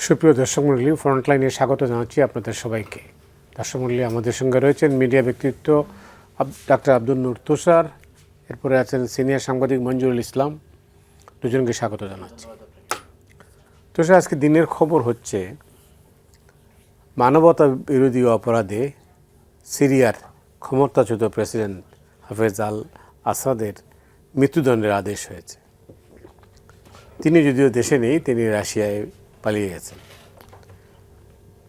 সুপ্রিয় দর্শক মণ্ডলী, ফ্রন্টলাইনে স্বাগত জানাচ্ছি আপনাদের সবাইকে। দর্শক মণ্ডলী, আমাদের সঙ্গে রয়েছেন মিডিয়া ব্যক্তিত্ব ডাক্তার আব্দুল নূর তুষার, এরপরে আছেন সিনিয়র সাংবাদিক মঞ্জুরুল ইসলাম। দুজনকে স্বাগত জানাচ্ছি। তুষার, আজকে দিনের খবর হচ্ছে মানবতা বিরোধী অপরাধে সিরিয়ার ক্ষমতাচ্যুত প্রেসিডেন্ট হাফেজ আল আসাদের মৃত্যুদণ্ডের আদেশ হয়েছে। তিনি যদিও দেশে নেই, তিনি রাশিয়ায় পালিয়ে গেছেন।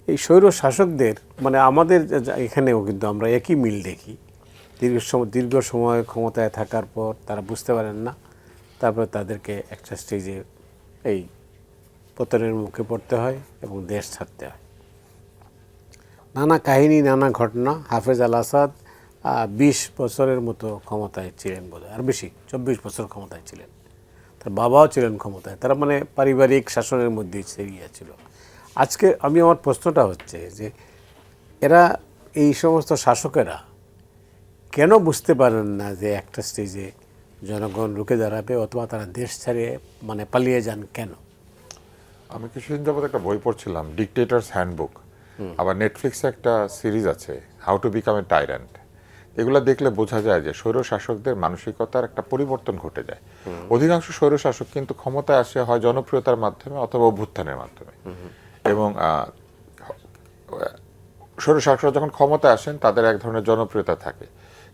এই স্বৈর শাসকদের মানে আমাদের এখানেও কিন্তু আমরা একই মিল দেখি। দীর্ঘ সময় ক্ষমতায় থাকার পর তারা বুঝতে পারেন না, তারপর তাদেরকে একটা স্টেজে এই পতনের মুখে পড়তে হয় এবং দেশ ছাড়তে হয়। নানা কাহিনী, নানা ঘটনা। হাফেজ আল আসাদ 20 বছরের মতো ক্ষমতায় ছিলেন, বোধহয় আর বেশি, 24 বছর ক্ষমতায় ছিলেন। তার বাবাও ছিলেন ক্ষমতায়, তারা মানে পারিবারিক শাসনের মধ্যেই সিরিয়া ছিল। আজকে আমার প্রশ্নটা হচ্ছে যে এরা, এই সমস্ত শাসকেরা কেন বুঝতে পারেন না যে একটা স্টেজে জনগণ রুখে দাঁড়াবে, অথবা তারা দেশ ছাড়িয়ে মানে পালিয়ে যান কেন? আমি কিছুদিন যাবত একটা বই পড়ছিলাম, ডিকটেটরস হ্যান্ডবুক। আবার নেটফ্লিক্সে একটা সিরিজ আছে, হাউ টু বিকাম এ টাইরান্ট। এগুলো দেখলে বোঝা যায় যে স্বৈর শাসকদের মানসিকতার একটা পরিবর্তন ঘটে যায়। অধিকাংশ স্বৈর শাসক কিন্তু ক্ষমতায় আসে হয় জনপ্রিয়তার মাধ্যমে অথবা অভ্যুত্থানের মাধ্যমে। এবং স্বৈর শাসকরা যখন ক্ষমতায় আসেন তাদের এক ধরনের জনপ্রিয়তা থাকে,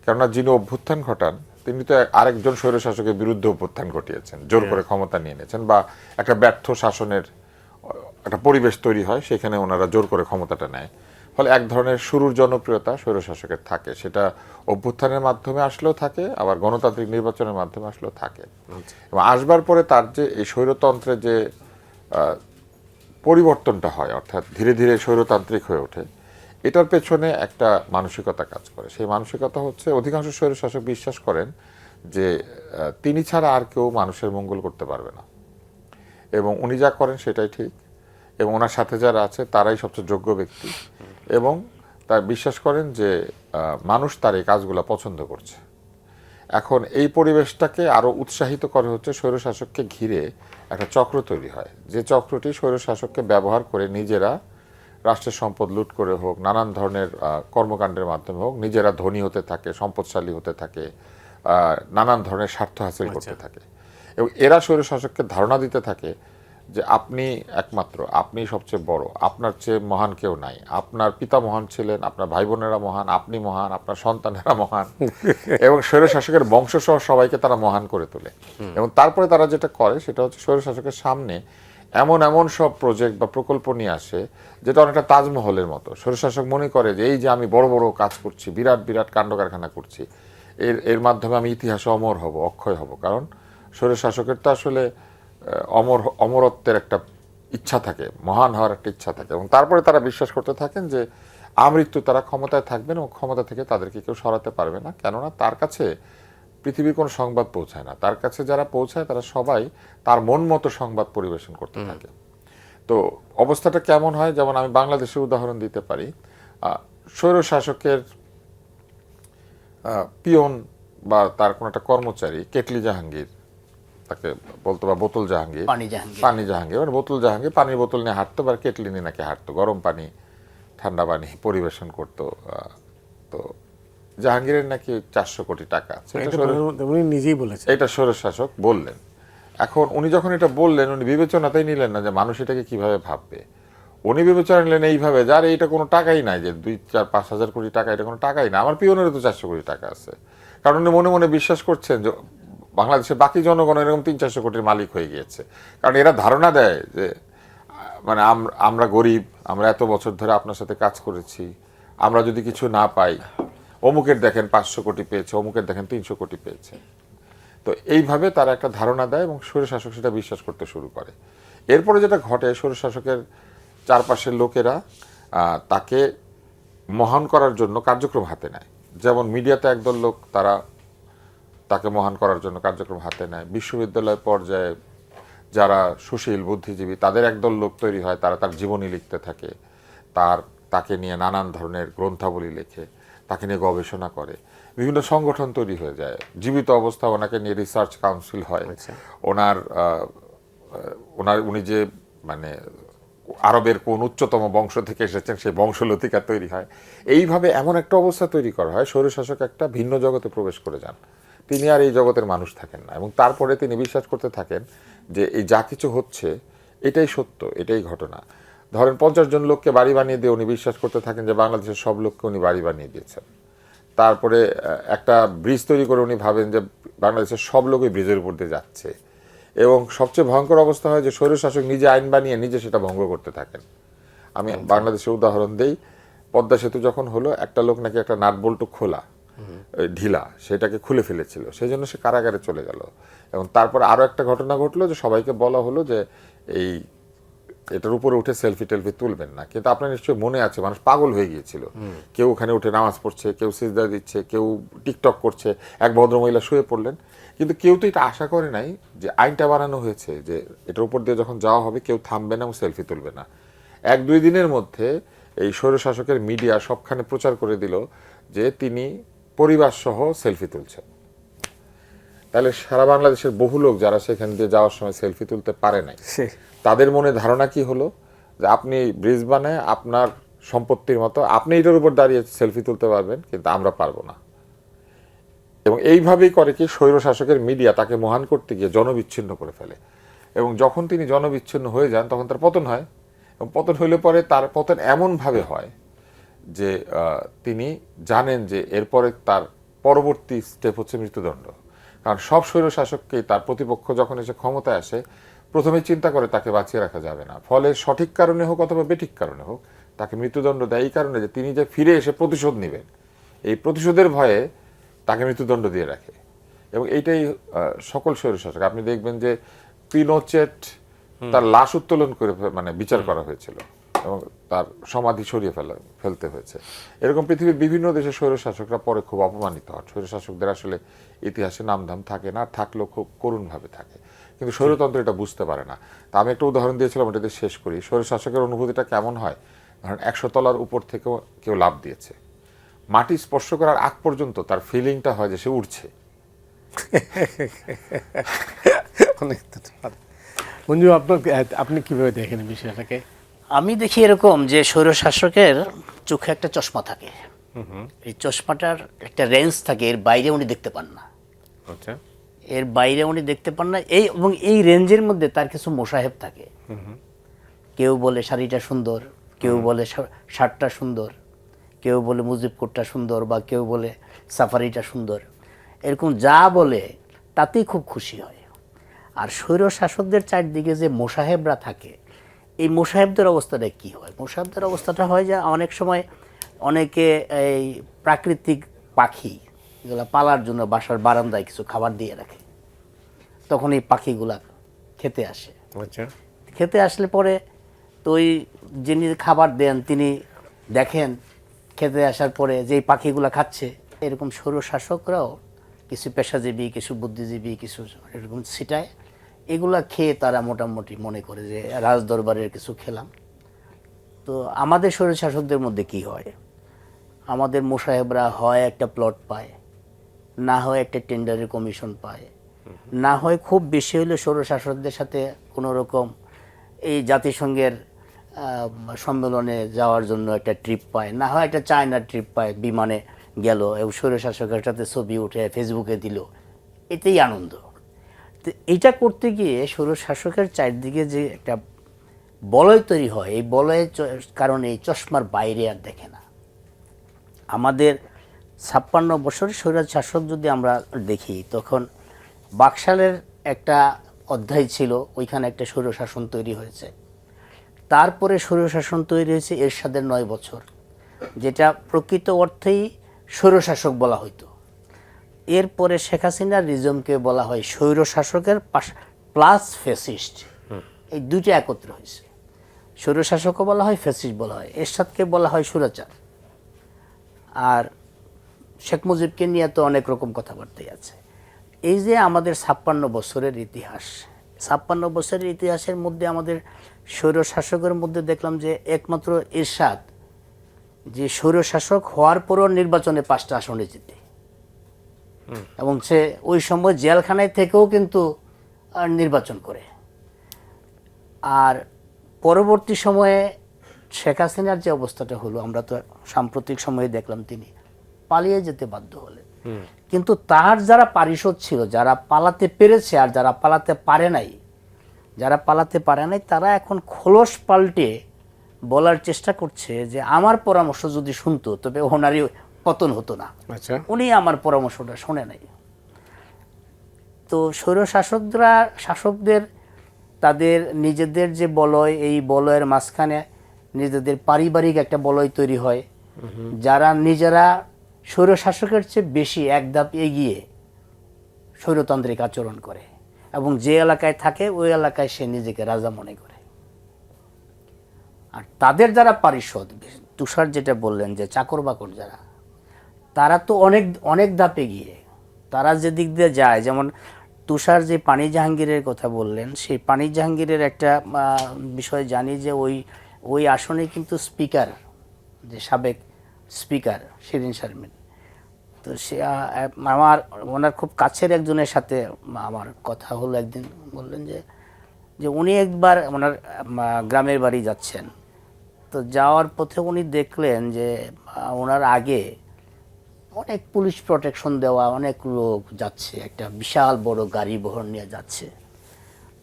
কেননা যিনি অভ্যুত্থান ঘটান তিনি তো আরেকজন স্বৈর শাসকের বিরুদ্ধে অভ্যুত্থান ঘটিয়েছেন, জোর করে ক্ষমতা নিয়ে নিয়েছেন, বা একটা ব্যর্থ শাসনের একটা পরিবেশ তৈরি হয়, সেখানে ওনারা জোর করে ক্ষমতাটা নেয়। ফলে এক ধরনের শুরুর জনপ্রিয়তা স্বৈরশাসকের থাকে, সেটা অভ্যুত্থানের মাধ্যমে আসলেও থাকে, আবার গণতান্ত্রিক নির্বাচনের মাধ্যমে আসলেও থাকে। এবং আসবার পরে তার যে এই স্বৈরতন্ত্রের যে পরিবর্তনটা হয়, অর্থাৎ ধীরে ধীরে স্বৈরতান্ত্রিক হয়ে ওঠে, এটার পেছনে একটা মানসিকতা কাজ করে। সেই মানসিকতা হচ্ছে অধিকাংশ স্বৈরশাসক বিশ্বাস করেন যে তিনি ছাড়া আর কেউ মানুষের মঙ্গল করতে পারবে না, এবং উনি যা করেন সেটাই ঠিক, এবং ওনার সাথে যারা আছে তারাই সবচেয়ে যোগ্য ব্যক্তি, এবং তার বিশ্বাস করেন যে মানুষ তার এই কাজগুলো পছন্দ করছে। এখন এই পরিবেশটাকে আরও উৎসাহিত করে হচ্ছে স্বৈরশাসককে ঘিরে একটা চক্র তৈরি হয়, যে চক্রটি স্বৈরশাসককে ব্যবহার করে নিজেরা রাষ্ট্রের সম্পদ লুট করে হোক, নানান ধরনের কর্মকাণ্ডের মাধ্যমে হোক, নিজেরা ধনী হতে থাকে, সম্পদশালী হতে থাকে, নানান ধরনের স্বার্থ হাসিল করতে থাকে। এবং এরা স্বৈরশাসককে ধারণা দিতে থাকে যে আপনি একমাত্র, আপনি সবচেয়ে বড়, আপনার চেয়ে মহান কেউ নাই, আপনার পিতা মহান ছিলেন, আপনার ভাই বোনেরা মহান, আপনি মহান, আপনার সন্তানেরা মহান। এবং স্বৈরশাসকের বংশসহ সবাইকে তারা মহান করে তোলে। এবং তারপরে তারা যেটা করে সেটা হচ্ছে স্বৈরশাসকের সামনে এমন এমন সব প্রজেক্ট বা প্রকল্প নিয়ে আসে যেটা অনেকটা তাজমহলের মতো। স্বৈরশাসক মনে করে যে এই যে আমি বড় বড় কাজ করছি, বিরাট বিরাট কাণ্ড কারখানা করছি, এর মাধ্যমে আমি ইতিহাসে অমর হব, অক্ষয় হব। কারণ স্বৈরশাসকের তো আসলে অমরত্বের একটা ইচ্ছা থাকে, মহান হওয়ার একটা ইচ্ছা থাকে। এবং তারপরে তারা বিশ্বাস করতে থাকেন যে আমৃত্যু তারা ক্ষমতায় থাকবেন এবং ক্ষমতা থেকে তাদেরকে কেউ সরাতে পারবে না, কেননা তার কাছে পৃথিবীর কোনো সংবাদ পৌঁছায় না, তার কাছে যারা পৌঁছায় তারা সবাই তার মন মতো সংবাদ পরিবেশন করতে থাকে। তো অবস্থাটা কেমন হয়, যেমন আমি বাংলাদেশের উদাহরণ দিতে পারি। স্বৈর শাসকের পিয়ন বা তার কোনো একটা কর্মচারী, কেটলি জাহাঙ্গীর তাকে বলতো, বা বোতল জাহাঙ্গীর, পানি জাহাঙ্গীর, মানে বোতল জাহাঙ্গীর পানির বোতল নিয়ে হাঁটতো, বা কেটলি নিয়ে নাকি হাঁটতো, গরম পানি ঠান্ডা পানি পরিবেশন করতো। তো জাহাঙ্গীরের নাকি 400 কোটি টাকা, উনি নিজেই বলেছেন, এটা স্বৈরশাসক বললেন। এখন উনি যখন এটা বললেন, উনি বিবেচনাতেই নিলেন না যে মানুষ এটাকে কিভাবে ভাববে। উনি বিবেচনা নিলেন এইভাবে, যার এইটা কোনো টাকাই নাই, যে 2-4-5 হাজার কোটি টাকা, এটা কোনো টাকাই না, আমার পিয়নেরও তো 400 কোটি টাকা আছে। কারণ উনি মনে মনে বিশ্বাস করছেন যে বাংলাদেশের বাকি জনগণ এরকম 300-400 কোটির মালিক হয়ে গিয়েছে। কারণ এরা ধারণা দেয় যে মানে আমরা গরিব, আমরা এত বছর ধরে আপনার সাথে কাজ করেছি, আমরা যদি কিছু না পাই, অমুকের দেখেন 500 কোটি পেয়েছে, অমুকের দেখেন 300 কোটি পেয়েছে। তো এইভাবে তারা একটা ধারণা দেয় এবং স্বৈরশাসক সেটা বিশ্বাস করতে শুরু করে। এরপরে যেটা ঘটে, স্বৈরশাসকের চারপাশের লোকেরা তাকে মহান করার জন্য কার্যক্রম হাতে নেয়। যেমন মিডিয়াতে একদল লোক তারা তাকে মহান করার জন্য কার্যক্রম হাতে নেয়, বিশ্ববিদ্যালয় পর্যায়ে যারা সুশীল বুদ্ধিজীবী তাদের একদল লোক তৈরি হয়, তারা তার জীবনী লিখতে থাকে, তাকে নিয়ে নানান ধরনের গ্রন্থাবলী লেখে, তাকে নিয়ে গবেষণা করে, বিভিন্ন সংগঠন তৈরি হয়ে যায়। জীবিত অবস্থা ওনাকে নিয়ে রিসার্চ কাউন্সিল হয়। উনি যে মানে আরবের কোন উচ্চতম বংশ থেকে এসেছেন সেই বংশলতিকা তৈরি হয়। এইভাবে এমন একটা অবস্থা তৈরি করা হয়, স্বৈরশাসক একটা ভিন্ন জগতে প্রবেশ করে যান, তিনি আর এই জগতের মানুষ থাকেন না, এবং তারপরে তিনি বিশ্বাস করতে থাকেন যে এই যা কিছু হচ্ছে এটাই সত্য, এটাই ঘটনা। ধরেন 50 জন লোককে বাড়ি বানিয়ে দিয়ে উনি বিশ্বাস করতে থাকেন যে বাংলাদেশের সব লোককে উনি বাড়ি বানিয়ে দিয়েছেন। তারপরে একটা ব্রিজ তৈরি করে উনি ভাবেন যে বাংলাদেশের সব লোকই ব্রিজের উপর দিয়ে যাচ্ছে, এবং সবচেয়ে ভয়ঙ্কর অবস্থা হয় যে স্বৈরশাসক নিজে আইন বানিয়ে নিজে সেটা ভঙ্গ করতে থাকেন। আমি বাংলাদেশের উদাহরণ দেই, পদ্মা সেতু যখন হলো, একটা লোক নাকি একটা নাট বল্টু খোলা ঢিলা সেটাকে খুলে ফেলেছিল, সেই জন্য সে কারাগারে চলে গেল। এবং তারপর আরো একটা ঘটনা ঘটলো যে সবাইকে বলা হলো যে এই এটার উপরে উঠে সেলফি টেলফি তুলবেন না, কিন্তু আপনার নিশ্চয়ই মনে আছে মানুষ পাগল হয়ে গিয়েছিল, কেউ ওখানে উঠে নামাজ পড়ছে, কেউ সিজদা দিচ্ছে, কেউ টিকটক করছে, এক ভদ্রমহিলা শুয়ে পড়লেন। কিন্তু কেউ তো এটা আশা করে নাই যে আইনটা বানানো হয়েছে যে এটার উপর দিয়ে যখন যাওয়া হবে কেউ থামবে না এবং সেলফি তুলবে না। 1-2 দিনের মধ্যে এই স্বৈরশাসকের মিডিয়া সবখানে প্রচার করে দিল যে তিনি পরিবার সহ সেলফি তুলছেন। তাহলে সারা বাংলাদেশের বহু লোক যারা সেখান দিয়ে যাওয়ার সময় সেলফি তুলতে পারে নাই, তাদের মনে ধারণা কি হলো যে আপনি ব্রিজ বানায় আপনার সম্পত্তির মতো আপনি এটার উপর দাঁড়িয়ে সেলফি তুলতে পারবেন, কিন্তু আমরা পারবো না। এবং এইভাবেই করে কি স্বৈরশাসকের মিডিয়া তাকে মহান করতে গিয়ে জনবিচ্ছিন্ন করে ফেলে, এবং যখন তিনি জনবিচ্ছিন্ন হয়ে যান তখন তার পতন হয়। এবং পতন হইলে পরে তার পতন এমনভাবে হয় যে তিনি জানেন যে এরপরে তার পরবর্তী স্টেপ হচ্ছে মৃত্যুদণ্ড। কারণ সব স্বৈরশাসককেই তার প্রতিপক্ষ যখন এসে ক্ষমতায় আসে প্রথমে চিন্তা করে তাকে বাঁচিয়ে রাখা যাবে না, ফলে সঠিক কারণে হোক অথবা বেঠিক কারণে হোক তাকে মৃত্যুদণ্ড দেয় এই কারণে যে তিনি যে ফিরে এসে প্রতিশোধ নেবেন, এই প্রতিশোধের ভয়ে তাকে মৃত্যুদণ্ড দিয়ে রাখে। এবং এইটাই সকল স্বৈরশাসক, আপনি দেখবেন যে পিনোচেট তার লাশ উত্তোলন করে মানে বিচার করা হয়েছিল এবং তার সমাধি সরিয়ে ফেলতে হয়েছে। এরকম পৃথিবীর বিভিন্ন দেশের স্বৈরশাসকরা পরে খুব অপমানিত হন। স্বৈরশাসকদের আসলে ইতিহাসে নামধাম থাকে না, থাকলেও খুব করুণভাবে থাকে, কিন্তু স্বৈরতন্ত্র এটা বুঝতে পারে না। তা আমি একটা উদাহরণ দিয়েছিলাম, এটাতে শেষ করি। স্বৈরশাসকের অনুভূতিটা কেমন হয়, ধরেন 100 তলার উপর থেকেও কেউ লাফ দিয়েছে, মাটি স্পর্শ করার আগ পর্যন্ত তার ফিলিংটা হয় যে সে উঠছে। মঞ্জু, আপনি কিভাবে দেখেন বিষয়টাকে? আমি দেখি এরকম যে স্বৈরশাসকের চোখে একটা চশমা থাকে, এই চশমাটার একটা রেঞ্জ থাকে, এর বাইরে উনি দেখতে পান না। আচ্ছা, এর বাইরে উনি দেখতে পান না, এবং এই রেঞ্জের মধ্যে তার কিছু মোসাহেব থাকে। কেউ বলে শাড়িটা সুন্দর, কেউ বলে শার্টটা সুন্দর, কেউ বলে মুজিব কোটটা সুন্দর, বা কেউ বলে সাফারিটা সুন্দর। এরকম যা বলে তাতেই খুব খুশি হয়। আর স্বৈরশাসকদের চারদিকে যে মোসাহেবরা থাকে, এই মোসাহেবদের অবস্থাটা কি হয়? মোসাহেবদের অবস্থাটা হয় যে অনেক সময় অনেকে এই প্রাকৃতিক পাখি যেগুলো পালার জন্য বাসার বারান্দায় কিছু খাবার দিয়ে রাখে, তখন এই পাখিগুলা খেতে আসে। আচ্ছা, খেতে আসলে পরে তো ওই যিনি খাবার দেন তিনি দেখেন খেতে আসার পরে যে এই পাখিগুলা খাচ্ছে, এরকম স্বৈরশাসকরাও কিছু পেশাজীবী, কিছু বুদ্ধিজীবী, কিছু এরকম ছিটায়, এগুলা খেয়ে তারা মোটামুটি মনে করে যে রাজদরবারের কিছু খেলাম। তো আমাদের স্বৈরশাসকদের মধ্যে কি হয়, আমাদের মোসাহেবরা হয় একটা প্লট পায়, না হয় একটা টেন্ডারের কমিশন পায়, না হয় খুব বেশি হলে স্বৈরশাসকদের সাথে কোনো রকম এই জাতিসংঘের সম্মেলনে যাওয়ার জন্য একটা ট্রিপ পায়, না হয় একটা চায়না ট্রিপ পায়, বিমানে গেল এবং স্বৈরশাসকের সাথে ছবি উঠে ফেসবুকে দিল, এতেই আনন্দ। তো এইটা করতে গিয়ে স্বৈরশাসকের চারদিকে যে একটা বলয় তৈরি হয়, এই বলয়ের কারণে এই চশমার বাইরে আর দেখে না। আমাদের 56 বছরের স্বৈরশাসক যদি আমরা দেখি, তখন বাকশালের একটা অধ্যায় ছিল, ওইখানে একটা স্বৈরশাসন তৈরি হয়েছে। তারপরে স্বৈরশাসন তৈরি হয়েছে এরশাদের 9 বছর, যেটা প্রকৃত অর্থেই স্বৈরশাসক বলা হইতো। এরপরে শেখ হাসিনার রিজমকে বলা হয় স্বৈরশাসকের প্লাস ফ্যাসিস্ট, এই দুইটা একত্র হয়েছে। স্বৈরশাসকও বলা হয়, ফ্যাসিস্ট বলা হয়। এরশাদকে বলা হয় স্বৈরাচার। আর শেখ মুজিবকে নিয়ে তো অনেক রকম কথাবার্তাই আছে। এই যে আমাদের 56 বছরের ইতিহাস, 56 বছরের ইতিহাসের মধ্যে আমাদের স্বৈরশাসকের মধ্যে দেখলাম যে একমাত্র এরশাদ যে স্বৈরশাসক হওয়ার পরও নির্বাচনে 5টা আসনে জিতে, এবং সে ওই সময় জেলখানায় থেকেও কিন্তু নির্বাচন করে। আর পরবর্তী সময়ে শেখ হাসিনার যে অবস্থাটা হলো, আমরা তো সাম্প্রতিক সময়ে দেখলাম তিনি পালিয়ে যেতে বাধ্য হলেন। কিন্তু তার যারা পারিষদ ছিল, যারা পালাতে পেরেছে আর যারা পালাতে পারে নাই, তারা এখন খোলস পাল্টে বলার চেষ্টা করছে যে আমার পরামর্শ যদি শুনতো তবে ওনারই পতন হতো না। আচ্ছা, উনি আমার পরামর্শটা শোনে নাই। তো শাসকদের তাদের নিজেদের যে বলয়, এই বলয়ের মাঝখানে নিজেদের পারিবারিক একটা বলয় তৈরি হয়, যারা নিজেরা স্বৈরশাসকের চেয়ে বেশি এক ধাপ এগিয়ে স্বৈরতান্ত্রিক আচরণ করে এবং যে এলাকায় থাকে ওই এলাকায় সে নিজেকে রাজা মনে করে। আর তাদের যারা পারিষদ, তুষার যেটা বললেন যে চাকর বাকর যারা, তারা তো অনেক অনেক ধাপে গিয়ে তারা যে দিক দিয়ে যায়, যেমন তুষার যে পানি জাহাঙ্গীরের কথা বললেন, সেই পানি জাহাঙ্গীরের একটা বিষয় জানি যে ওই আসনে কিন্তু স্পিকার, যে সাবেক স্পিকার শিরিন শারমিন, তো সে ওনার খুব কাছের একজনের সাথে আমার কথা হলো একদিন, বললেন যে উনি একবার ওনার গ্রামের বাড়ি যাচ্ছেন, তো যাওয়ার পথে উনি দেখলেন যে ওনার আগে অনেক পুলিশ প্রোটেকশন দেওয়া অনেক লোক যাচ্ছে, একটা বিশাল বড় গাড়ি বহর নিয়ে যাচ্ছে।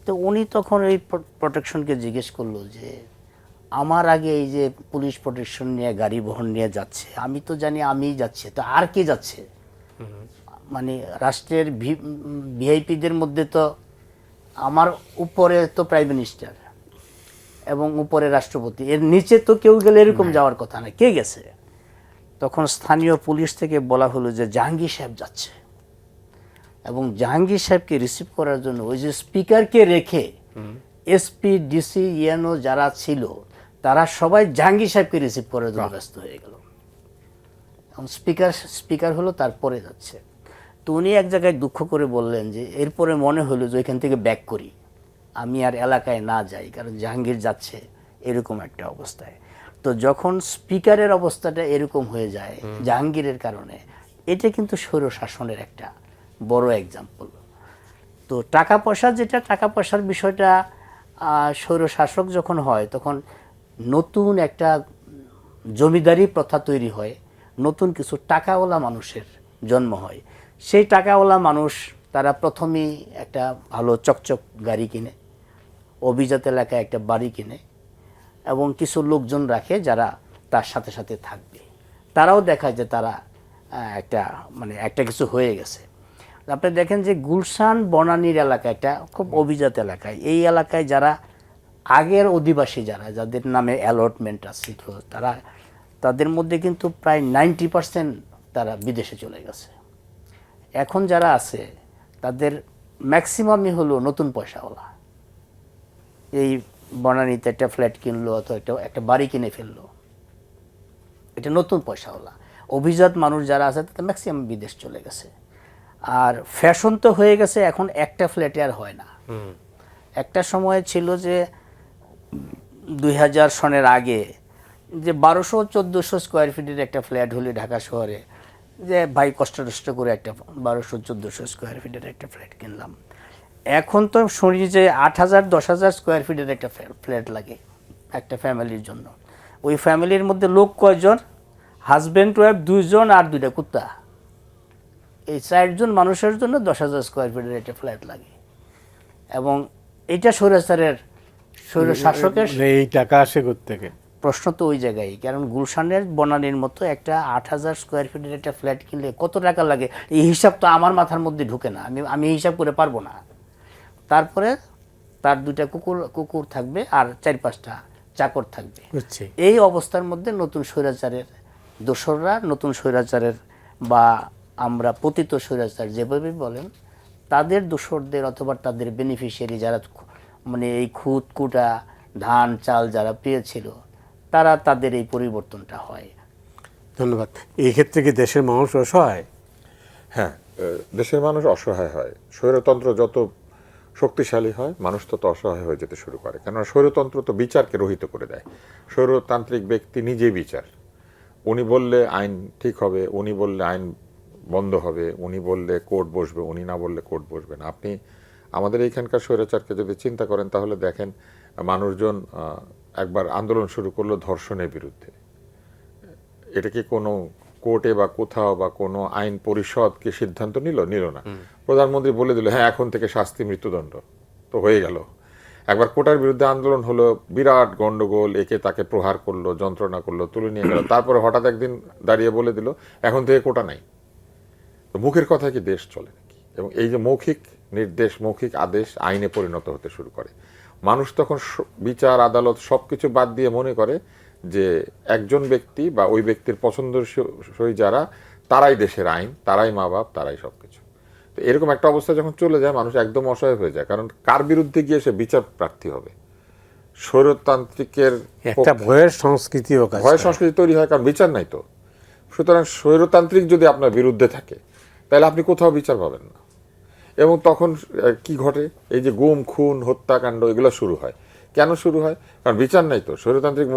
তো উনি তখন ওই প্রোটেকশনকে জিজ্ঞেস করলো যে আমার আগে এই যে পুলিশ প্রোটেকশন নিয়ে গাড়ি বহর নিয়ে যাচ্ছে, আমি তো জানি আমিই যাচ্ছি, তো আর কে যাচ্ছে? মানে রাষ্ট্রের ভিআইপিদের মধ্যে তো আমার উপরে তো প্রাইম মিনিস্টার এবং উপরে রাষ্ট্রপতি, এর নিচে তো কেউ গেলে এরকম যাওয়ার কথা না, কে গেছে? তখন স্থানীয় পুলিশ থেকে বলা হলো যে জাহাঙ্গীর সাহেব যাচ্ছে, এবং জাহাঙ্গীর সাহেবকে রিসিভ করার জন্য ওই যে স্পিকারকে রেখে এসপি, ডিসি, ইএনও যারা ছিল তারা সবাই জাহাঙ্গীর সাহেবকে রিসিভ করার জন্য ব্যস্ত হয়ে গেল। এবং স্পিকার হলো তারপরে যাচ্ছে। তো উনি এক জায়গায় দুঃখ করে বললেন যে এরপরে মনে হলো যে ওইখান থেকে ব্যাক করি, আমি আর এলাকায় না যাই, কারণ জাহাঙ্গীর যাচ্ছে এরকম একটা অবস্থায়। তো যখন স্পিকারের অবস্থাটা এরকম হয়ে যায় জাহাঙ্গীরের কারণে, এটা কিন্তু স্বৈরশাসনের একটা বড় এক্সাম্পল। তো টাকা পয়সার বিষয়টা, স্বৈরশাসক যখন হয় তখন নতুন একটা জমিদারি প্রথা তৈরি হয়, নতুন কিছু টাকাওয়ালা মানুষের জন্ম হয়। সেই টাকাওয়ালা মানুষ তারা প্রথমেই একটা ভালো চকচক গাড়ি কিনে, অভিজাত এলাকায় একটা বাড়ি কিনে এবং কিছু লোকজন রাখে যারা তার সাথে সাথে থাকবে। তারাও দেখায় যে তারা একটা কিছু হয়ে গেছে। আপনি দেখেন যে গুলশান বনানীর এলাকা একটা খুব অভিজাত এলাকায়, এই এলাকায় যারা আগের অধিবাসী, যাদের নামে অ্যালটমেন্ট আছে, তাদের মধ্যে কিন্তু প্রায় 90% তারা বিদেশে চলে গেছে। এখন যারা আছে তাদের ম্যাক্সিমামই হলো নতুন পয়সাওয়ালা, এই বনানীতে একটা ফ্ল্যাট কিনলো অথবা একটা বাড়ি কিনে ফেললো, এটা নতুন পয়সাওয়ালা। অভিজাত মানুষ যারা আছে তাদের ম্যাক্সিমাম বিদেশ চলে গেছে। আর ফ্যাশন তো হয়ে গেছে, এখন একটা ফ্ল্যাটে আর হয় না। একটা সময় ছিল যে 2000 সনের আগে যে 1200-1400 স্কোয়ার ফিটের একটা ফ্ল্যাট হলে ঢাকা শহরে, যে ভাই কষ্ট করে একটা 1200-1400 স্কোয়ার ফিটের একটা ফ্ল্যাট কিনলাম। এখন তো শুনি যে 8000-10,000 স্কোয়ার ফিটের একটা ফ্ল্যাট লাগে একটা ফ্যামিলির জন্য। ওই ফ্যামিলির মধ্যে লোক কয়জন? হাজব্যান্ড ওয়াইফ 2 জন আর 2টা কুত্তা, এই 4 জন মানুষের জন্য 10,000 স্কোয়ার ফিটের একটা ফ্ল্যাট লাগে। এবং এটা স্বৈরশাসকের এই টাকা আসে কোত্থেকে? প্রশ্ন তো ওই জায়গায়, কারণ গুলশানের বনানীর মতো একটা 8,000 স্কোয়ার ফিটের একটা ফ্ল্যাট কিনলে কত টাকা লাগে, এই হিসাব তো আমার মাথার মধ্যে ঢুকে না, আমি হিসাব করে পারবো না। তারপরে তার 2টা কুকুর থাকবে আর 4-5টা চাকর থাকবে। এই অবস্থার মধ্যে নতুন স্বৈরাচারের দোসররা, নতুন স্বৈরাচারের বা আমরা পতিত স্বৈরাচার যেভাবে বলেন, তাদের দোসরদের অথবা তাদের বেনিফিশিয়ারি যারা এই খুদ কুটা ধান চাল যারা পেয়েছিল, তারা তাদের এই পরিবর্তনটা হয়। ধন্যবাদ। এই ক্ষেত্রে কি দেশের মানুষ অসহায়? হ্যাঁ, দেশের মানুষ অসহায় হয়। স্বৈরতন্ত্র যত শক্তিশালী হয় মানুষ তত অসহায় হয়ে যেতে শুরু করে, কেননা স্বৈরতন্ত্র তো বিচারকে রহিত করে দেয়। স্বৈরতান্ত্রিক ব্যক্তি নিজেই বিচার, উনি বললে আইন ঠিক হবে, উনি বললে আইন বন্ধ হবে, উনি বললে কোর্ট বসবে, উনি না বললে কোর্ট বসবে না। আপনি আমাদের এইখানকার স্বৈরাচারকে যদি চিন্তা করেন তাহলে দেখেন মানুষজন একবার আন্দোলন শুরু করলো ধর্ষণের বিরুদ্ধে। এটা কি কোনো কোর্টে বা কোথাও বা কোনো আইন পরিষদ কি সিদ্ধান্ত নিল না। প্রধানমন্ত্রী বলে দিল হ্যাঁ এখন থেকে শাস্তি মৃত্যুদণ্ড, তো হয়ে গেল। একবার কোটার বিরুদ্ধে আন্দোলন হলো, বিরাট গন্ডগোল, একে তাকে প্রহার করলো, যন্ত্রণা করলো, তুলে নিয়ে গেল। তারপরে হঠাৎ একদিন দাঁড়িয়ে বলে দিল এখন থেকে কোটা নাই। তো মুখের কথা কি দেশ চলে নাকি? এবং এই যে মৌখিক নির্দেশ, মৌখিক আদেশ আইনে পরিণত হতে শুরু করে, মানুষ তখন বিচার আদালত সবকিছু বাদ দিয়ে মনে করে যে একজন ব্যক্তি বা ওই ব্যক্তির পছন্দসই যারা, তারাই দেশের আইন, তারাই মা বাপ, তারাই সবকিছু। তো এরকম একটা অবস্থা যখন চলে যায়, মানুষ একদম অসহায় হয়ে যায়। কারণ কার বিরুদ্ধে গিয়ে সে বিচার প্রার্থী হবে? স্বৈরতান্ত্রিকের একটা ভয়ের সংস্কৃতিও কাজ ভয় করে। সংস্কৃতি তৈরি হয়, কারণ বিচার নাই তো। সুতরাং স্বৈরতান্ত্রিক যদি আপনার বিরুদ্ধে থাকে তাহলে আপনি কোথাও বিচার পাবেন না। এবং তখন কি ঘটে? এই যে গুম খুন হত্যাকাণ্ড এগুলো শুরু হয়। কেন শুরু হয়? কারণ বিচার নাই তো। স্বৈরতান্ত্রিক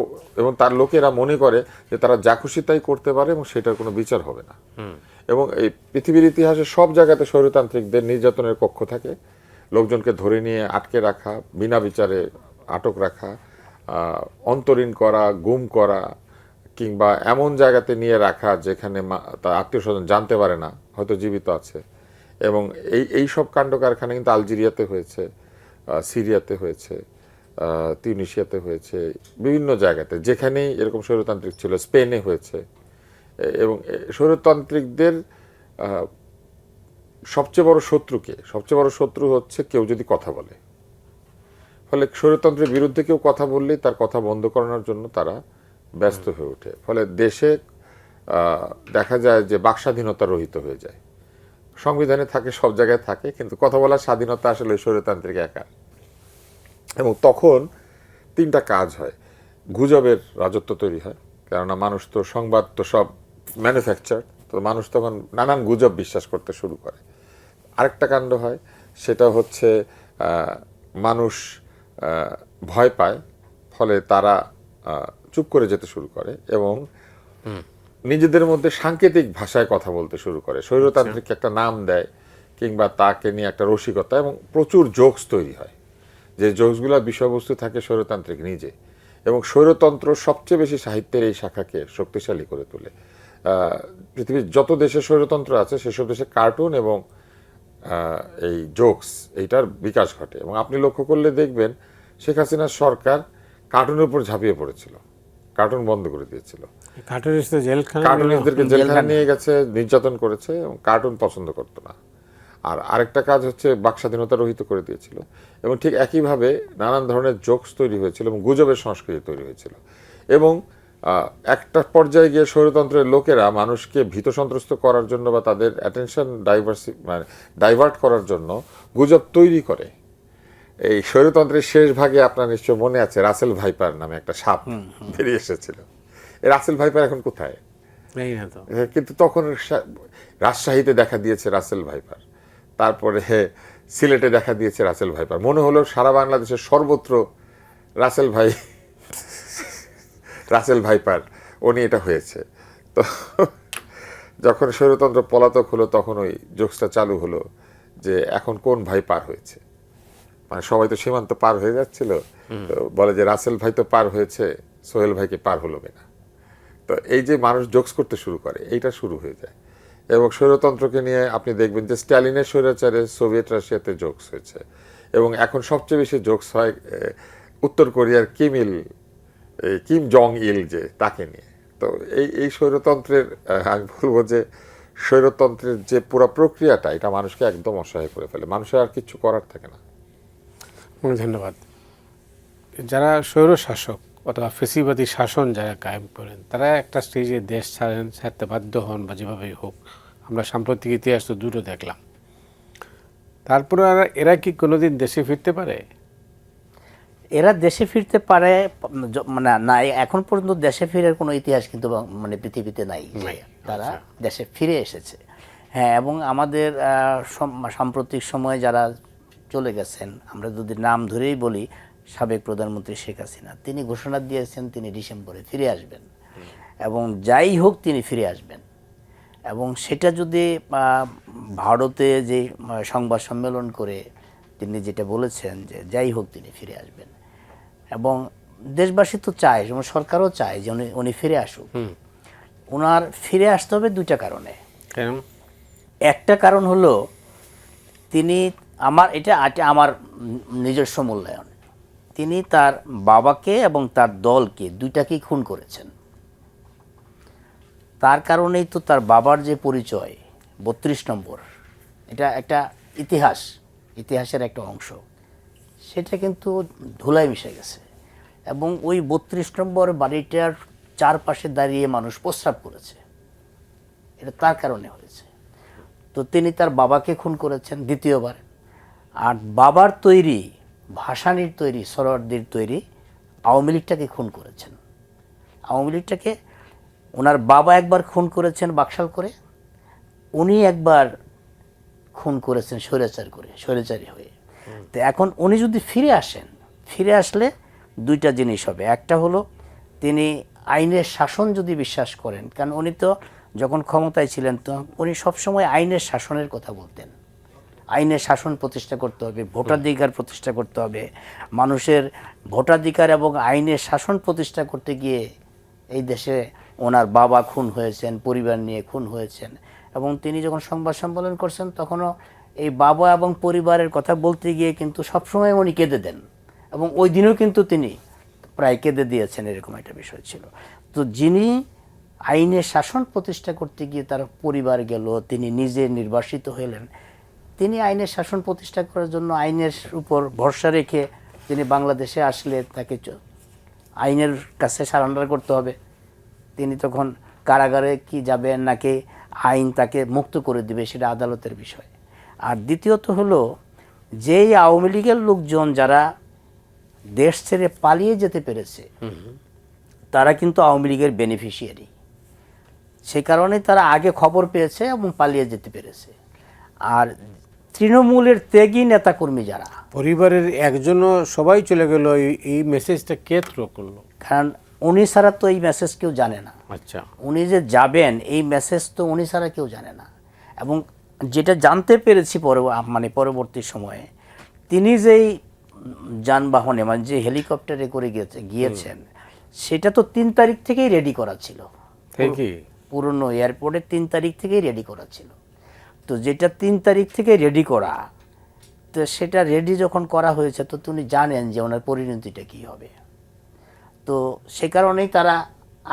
এবং তার লোকেরা মনে করে যে তারা যা খুশি তাই করতে পারে এবং সেটার কোনো বিচার হবে না। এবং এই পৃথিবীর ইতিহাসে সব জায়গাতে স্বৈরতান্ত্রিকদের নির্যাতনের কক্ষ থাকে, লোকজনকে ধরে নিয়ে আটকে রাখা, বিনা বিচারে আটক রাখা, অন্তরীণ করা, গুম করা, কিংবা এমন জায়গাতে নিয়ে রাখা যেখানে তার আত্মীয় স্বজন জানতে পারে না হয়তো জীবিত আছে। এবং এই সব কাণ্ড কারখানা কিন্তু আলজেরিয়াতে হয়েছে, সিরিয়াতে হয়েছে, তিউনিশিয়াতে হয়েছে, বিভিন্ন জায়গাতে যেখানেই এরকম স্বৈরতান্ত্রিক ছিল, স্পেনে হয়েছে। এবং স্বৈরতান্ত্রিকদের সবচেয়ে বড় শত্রুকে, সবচেয়ে বড় শত্রু হচ্ছে কেউ যদি কথা বলে। ফলে স্বৈরতন্ত্রের বিরুদ্ধে কেউ কথা বললেই তার কথা বন্ধ করানোর জন্য তারা ব্যস্ত হয়ে ওঠে। ফলে দেশে দেখা যায় যে বাকস্বাধীনতা রহিত হয়ে যায়। সংবিধানে থাকে, সব জায়গায় থাকে, কিন্তু কথা বলার স্বাধীনতা আসলে স্বৈরতান্ত্রিক একা। এবং তখন তিনটা কাজ হয়। গুজবের রাজত্ব তৈরি হয়, কেননা মানুষ তো সংবাদ তো সব ম্যানুফ্যাকচার, তো মানুষ তখন নানান গুজব বিশ্বাস করতে শুরু করে। আরেকটা কাণ্ড হয়, সেটা হচ্ছে মানুষ ভয় পায়, ফলে তারা চুপ করে যেতে শুরু করে এবং নিজেদের মধ্যে সাংকেতিক ভাষায় কথা বলতে শুরু করে। স্বৈরতান্ত্রিক একটা নাম দেয় কিংবা তাকে নিয়ে একটা রসিকতা, এবং প্রচুর জোকস তৈরি হয়, যে জোকসগুলোর বিষয়বস্তু থাকে স্বৈরতান্ত্রিক নিজে। এবং স্বৈরতন্ত্র সবচেয়ে বেশি সাহিত্যের এই শাখাকে শক্তিশালী করে তোলে। পৃথিবীর যত দেশে স্বৈরতন্ত্র আছে সেসব দেশে কার্টুন এবং এই জোকস এইটার বিকাশ ঘটে। এবং আপনি লক্ষ্য করলে দেখবেন শেখ হাসিনার সরকার কার্টুনের উপর ঝাঁপিয়ে পড়েছিল, কার্টুন বন্ধ করে দিয়েছিল। কার্টুনিস্টদেরকে জেলখানে নিয়ে গেছে, নির্যাতন করেছে এবং কার্টুন পছন্দ করতো না। আর আরেকটা কাজ হচ্ছে বাকস্বাধীনতা রহিত করে দিয়েছিল। এবং ঠিক একইভাবে নানান ধরনের জোকস তৈরি হয়েছিল এবং গুজবের সংস্কৃতি তৈরি হয়েছিল। এবং একটা পর্যায়ে গিয়ে স্বৈরতন্ত্রের লোকেরা মানুষকে ভীত সন্ত্রস্ত করার জন্য বা তাদের অ্যাটেনশন ডাইভার্ট করার জন্য গুজব তৈরি করে। এই স্বৈরতন্ত্রের শেষ ভাগে আপনার নিশ্চয় মনে আছে রাসেল ভাইপার নামে একটা সাপ বেরিয়ে এসেছিল। এই রাসেল ভাইপার এখন কোথায়? কিন্তু তখন রাজশাহীতে দেখা দিয়েছে রাসেল ভাইপার, তারপরে সিলেটে দেখা দিয়েছে রাসেল ভাইপার। মনে হলো সারা বাংলাদেশের সর্বত্র রাসেল ভাইপার উনি এটা হয়েছে। তো যখন স্বৈরতন্ত্র পলাতক হলো তখন ওই জোকসটা চালু হলো যে এখন কোন ভাই পার হয়েছে, মানে সবাই তো সীমান্ত পার হয়ে যাচ্ছিল, তো বলে যে রাসেল ভাই তো পার হয়েছে, সোহেল ভাইকে পার হলো না। তো এই যে মানুষ জোকস করতে শুরু করে, এইটা শুরু হয়ে যায়। এবং স্বৈরতন্ত্রকে নিয়ে আপনি দেখবেন যে স্ট্যালিনের স্বৈরাচারে সোভিয়েত রাশিয়াতে জোকস হয়েছে, এবং এখন সবচেয়ে বেশি জোকস হয় উত্তর কোরিয়ার কিম জং ইল যে তাকে নিয়ে। তো এই স্বৈরতন্ত্রের আমি বলবো যে স্বৈরতন্ত্রের যে পুরো প্রক্রিয়াটা, এটা মানুষকে একদম অসহায় করে ফেলে, মানুষের আর কিছু করার থাকে না। ধন্যবাদ। যারা স্বৈর শাসক অথবা ফেসিবাদী শাসন যারা কায়েম করেন, তারা একটা স্টেজে দেশ ছাড়তে বাধ্য হন বা যেভাবেই হোক। আমরা সাম্প্রতিক ইতিহাস তো দুটো দেখলাম। তারপরে এরা কি কোনোদিন দেশে ফিরতে পারে? এরা দেশে ফিরতে পারে মানে না, এখন পর্যন্ত দেশে ফিরার কোনো ইতিহাস কিন্তু মানে পৃথিবীতে নাই। তারা দেশে ফিরে এসেছে, হ্যাঁ। এবং আমাদের সাম্প্রতিক সময়ে যারা চলে গেছেন, আমরা যদি নাম ধরেই বলি, সাবেক প্রধানমন্ত্রী শেখ হাসিনা, তিনি ঘোষণা দিয়েছেন তিনি ডিসেম্বরে ফিরে আসবেন, এবং যাই হোক তিনি ফিরে আসবেন। এবং সেটা যদি ভারতে যে সংবাদ সম্মেলন করে তিনি যেটা বলেছেন যে যাই হোক তিনি ফিরে আসবেন, এবং দেশবাসী তো চায়, যেমন সরকারও চায় যে উনি ফিরে আসুক। ওনার ফিরে আসতে হবে দুইটা কারণে। কেন? একটা কারণ হলো তিনি এটা আমার নিজস্ব মূল্যায়ন, তিনি তার বাবাকে এবং তার দলকে দুইটাকেই খুন করেছেন। তার কারণেই তো তার বাবার যে পরিচয় 32 নম্বর, এটা একটা ইতিহাসের একটা অংশ, সেটা কিন্তু ধুলায় মিশে গেছে। এবং ওই 32 নম্বর বাড়িটার চারপাশে দাঁড়িয়ে মানুষ প্রস্রাব করেছে, এটা তার কারণে হয়েছে। তো তিনি তার বাবাকে খুন করেছেন দ্বিতীয়বার। আর বাবার তৈরি, ভাসানীর তৈরি, সরোয়ার্দির তৈরি আওয়ামী লীগটাকে খুন করেছেন। আওয়ামী লীগটাকে ওনার বাবা একবার খুন করেছেন বাকশাল করে, উনি একবার খুন করেছেন স্বৈরাচারী হয়ে। তো এখন উনি যদি ফিরে আসলে দুইটা জিনিস হবে। একটা হলো তিনি আইনের শাসন যদি বিশ্বাস করেন, কারণ উনি তো যখন ক্ষমতায় ছিলেন তো উনি সবসময় আইনের শাসনের কথা বলতেন। আইনের শাসন প্রতিষ্ঠা করতে হবে, ভোটাধিকার প্রতিষ্ঠা করতে হবে। মানুষের ভোটাধিকার এবং আইনের শাসন প্রতিষ্ঠা করতে গিয়ে এই দেশে ওনার বাবা খুন হয়েছেন, পরিবার নিয়ে খুন হয়েছেন। এবং তিনি যখন সংবাদ সম্মেলন করছেন তখনও এই বাবা এবং পরিবারের কথা বলতে গিয়ে কিন্তু সবসময় উনি কেঁদে দেন, এবং ওই দিনও কিন্তু তিনি প্রায় কেঁদে দিয়েছেন, এরকম একটা বিষয় ছিল। তো যিনি আইনের শাসন প্রতিষ্ঠা করতে গিয়ে তার পরিবার গেল, তিনি নিজে নির্বাসিত হলেন, তিনি আইনের শাসন প্রতিষ্ঠা করার জন্য আইনের উপর ভরসা রেখে তিনি বাংলাদেশে আসলে তাকে আইনের কাছে সারেন্ডার করতে হবে। তিনি তখন কারাগারে কি যাবেন নাকি আইন তাকে মুক্ত করে দিবে সেটা আদালতের বিষয়। আর দ্বিতীয়ত হলো যেই আওয়ামী লীগের লোকজন যারা দেশ ছেড়ে পালিয়ে যেতে পেরেছে তারা কিন্তু আওয়ামী লীগের বেনিফিশিয়ারি, সে কারণে তারা আগে খবর পেয়েছে এবং পালিয়ে যেতে পেরেছে। আর তৃণমূলের ত্যাগী নেতাকর্মী যারা, পরিবারের একজনও সবাই চলে গেল, এই মেসেজটা কে থ্রো করলো? কারণ উনি ছাড়া তো এই মেসেজ কেউ জানে না। আচ্ছা, উনি যে যাবেন এই মেসেজ তো উনি ছাড়া কেউ জানে না। এবং যেটা জানতে পেরেছি পরবর্তী সময়ে, তিনি যেই যানবাহনে যে হেলিকপ্টারে করে গিয়েছেন সেটা তো 3 তারিখ থেকেই রেডি করা ছিল, ঠিকই পুরনো এয়ারপোর্টে 3 তারিখ থেকেই রেডি করা ছিল। তো যেটা 3 তারিখ থেকে রেডি করা, তো সেটা রেডি যখন করা হয়েছে তো তিনি জানেন যে ওনার পরিণতিটা কী হবে। তো সে কারণেই তারা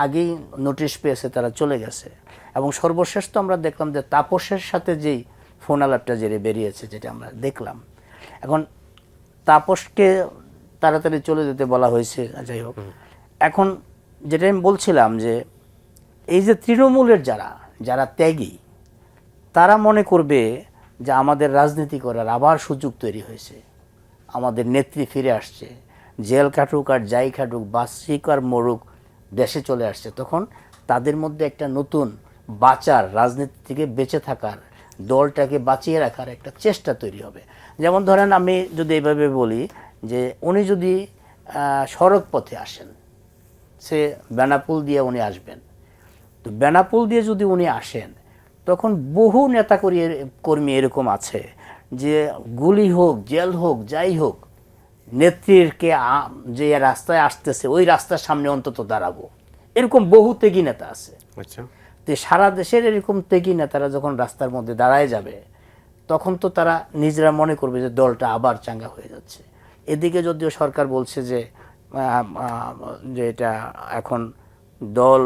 আগেই নোটিশ পেয়েছে, তারা চলে গেছে। এবং সর্বশেষ তো আমরা দেখলাম যে তাপসের সাথে যেই ফোন আলাপটা বেরিয়েছে, যেটা আমরা দেখলাম। এখন তাপসকে তাড়াতাড়ি চলে যেতে বলা হয়েছে, যাই হোক। এখন যেটা আমি বলছিলাম যে এই যে তৃণমূলের যারা ত্যাগী, তারা মনে করবে যে আমাদের রাজনীতি করার আবার সুযোগ তৈরি হয়েছে, আমাদের নেত্রী ফিরে আসছে, জেল খাটুক আর যাই খাটুক, বাসিক আর মরুক, দেশে চলে আসছে। তখন তাদের মধ্যে একটা নতুন বাঁচার, রাজনীতি থেকে বেঁচে থাকার, দলটাকে বাঁচিয়ে রাখার একটা চেষ্টা তৈরি হবে। যেমন ধরেন আমি যদি এইভাবে বলি যে উনি যদি সড়ক পথে আসেন, সে বেনাপোল দিয়ে উনি আসবেন, তো বেনাপোল দিয়ে যদি উনি আসেন তখন বহু কর্মী এরকম আছে যে গুলি হোক, জেল হোক, যাই হোক, নেত্রীরকে যে রাস্তায় আসতেছে ওই রাস্তার সামনে অন্তত দাঁড়াবো, এরকম বহু ত্যাগী নেতা আছে। আচ্ছা, তো সারা দেশের এরকম ত্যাগী নেতারা যখন রাস্তার মধ্যে দাঁড়ায় যাবে তখন তো তারা নিজেরা মনে করবে যে দলটা আবার চাঙ্গা হয়ে যাচ্ছে। এদিকে যদিও সরকার বলছে যে এটা এখন দল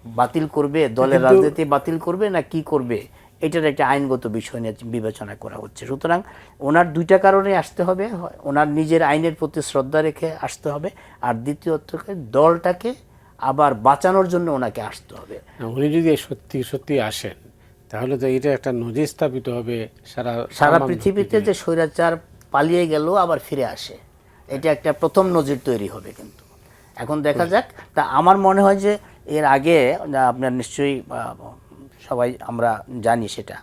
বাতিল করবে, দলের রাজনীতি বাতিল করবে না কি করবে, এটার একটা আইনগত বিষয় নিয়ে বিবেচনা করা হচ্ছে। সুতরাং ওনার দুইটা কারণে আসতে হবে, ওনার নিজের আইনের প্রতি শ্রদ্ধা রেখে আসতে হবে, আর দ্বিতীয়ত দলটাকে আবার বাঁচানোর জন্য ওনাকে আসতে হবে। উনি যদি সত্যি আসেন তাহলে তো এটা একটা নজির স্থাপিত হবে সারা পৃথিবীতে যে স্বৈরাচার পালিয়ে গেল আবার ফিরে আসে, এটা একটা প্রথম নজির তৈরি হবে। কিন্তু এখন দেখা যাক। তা আমার মনে হয় যে এর আগে আপনার নিশ্চয়ই সবাই আমরা জানি সেটা,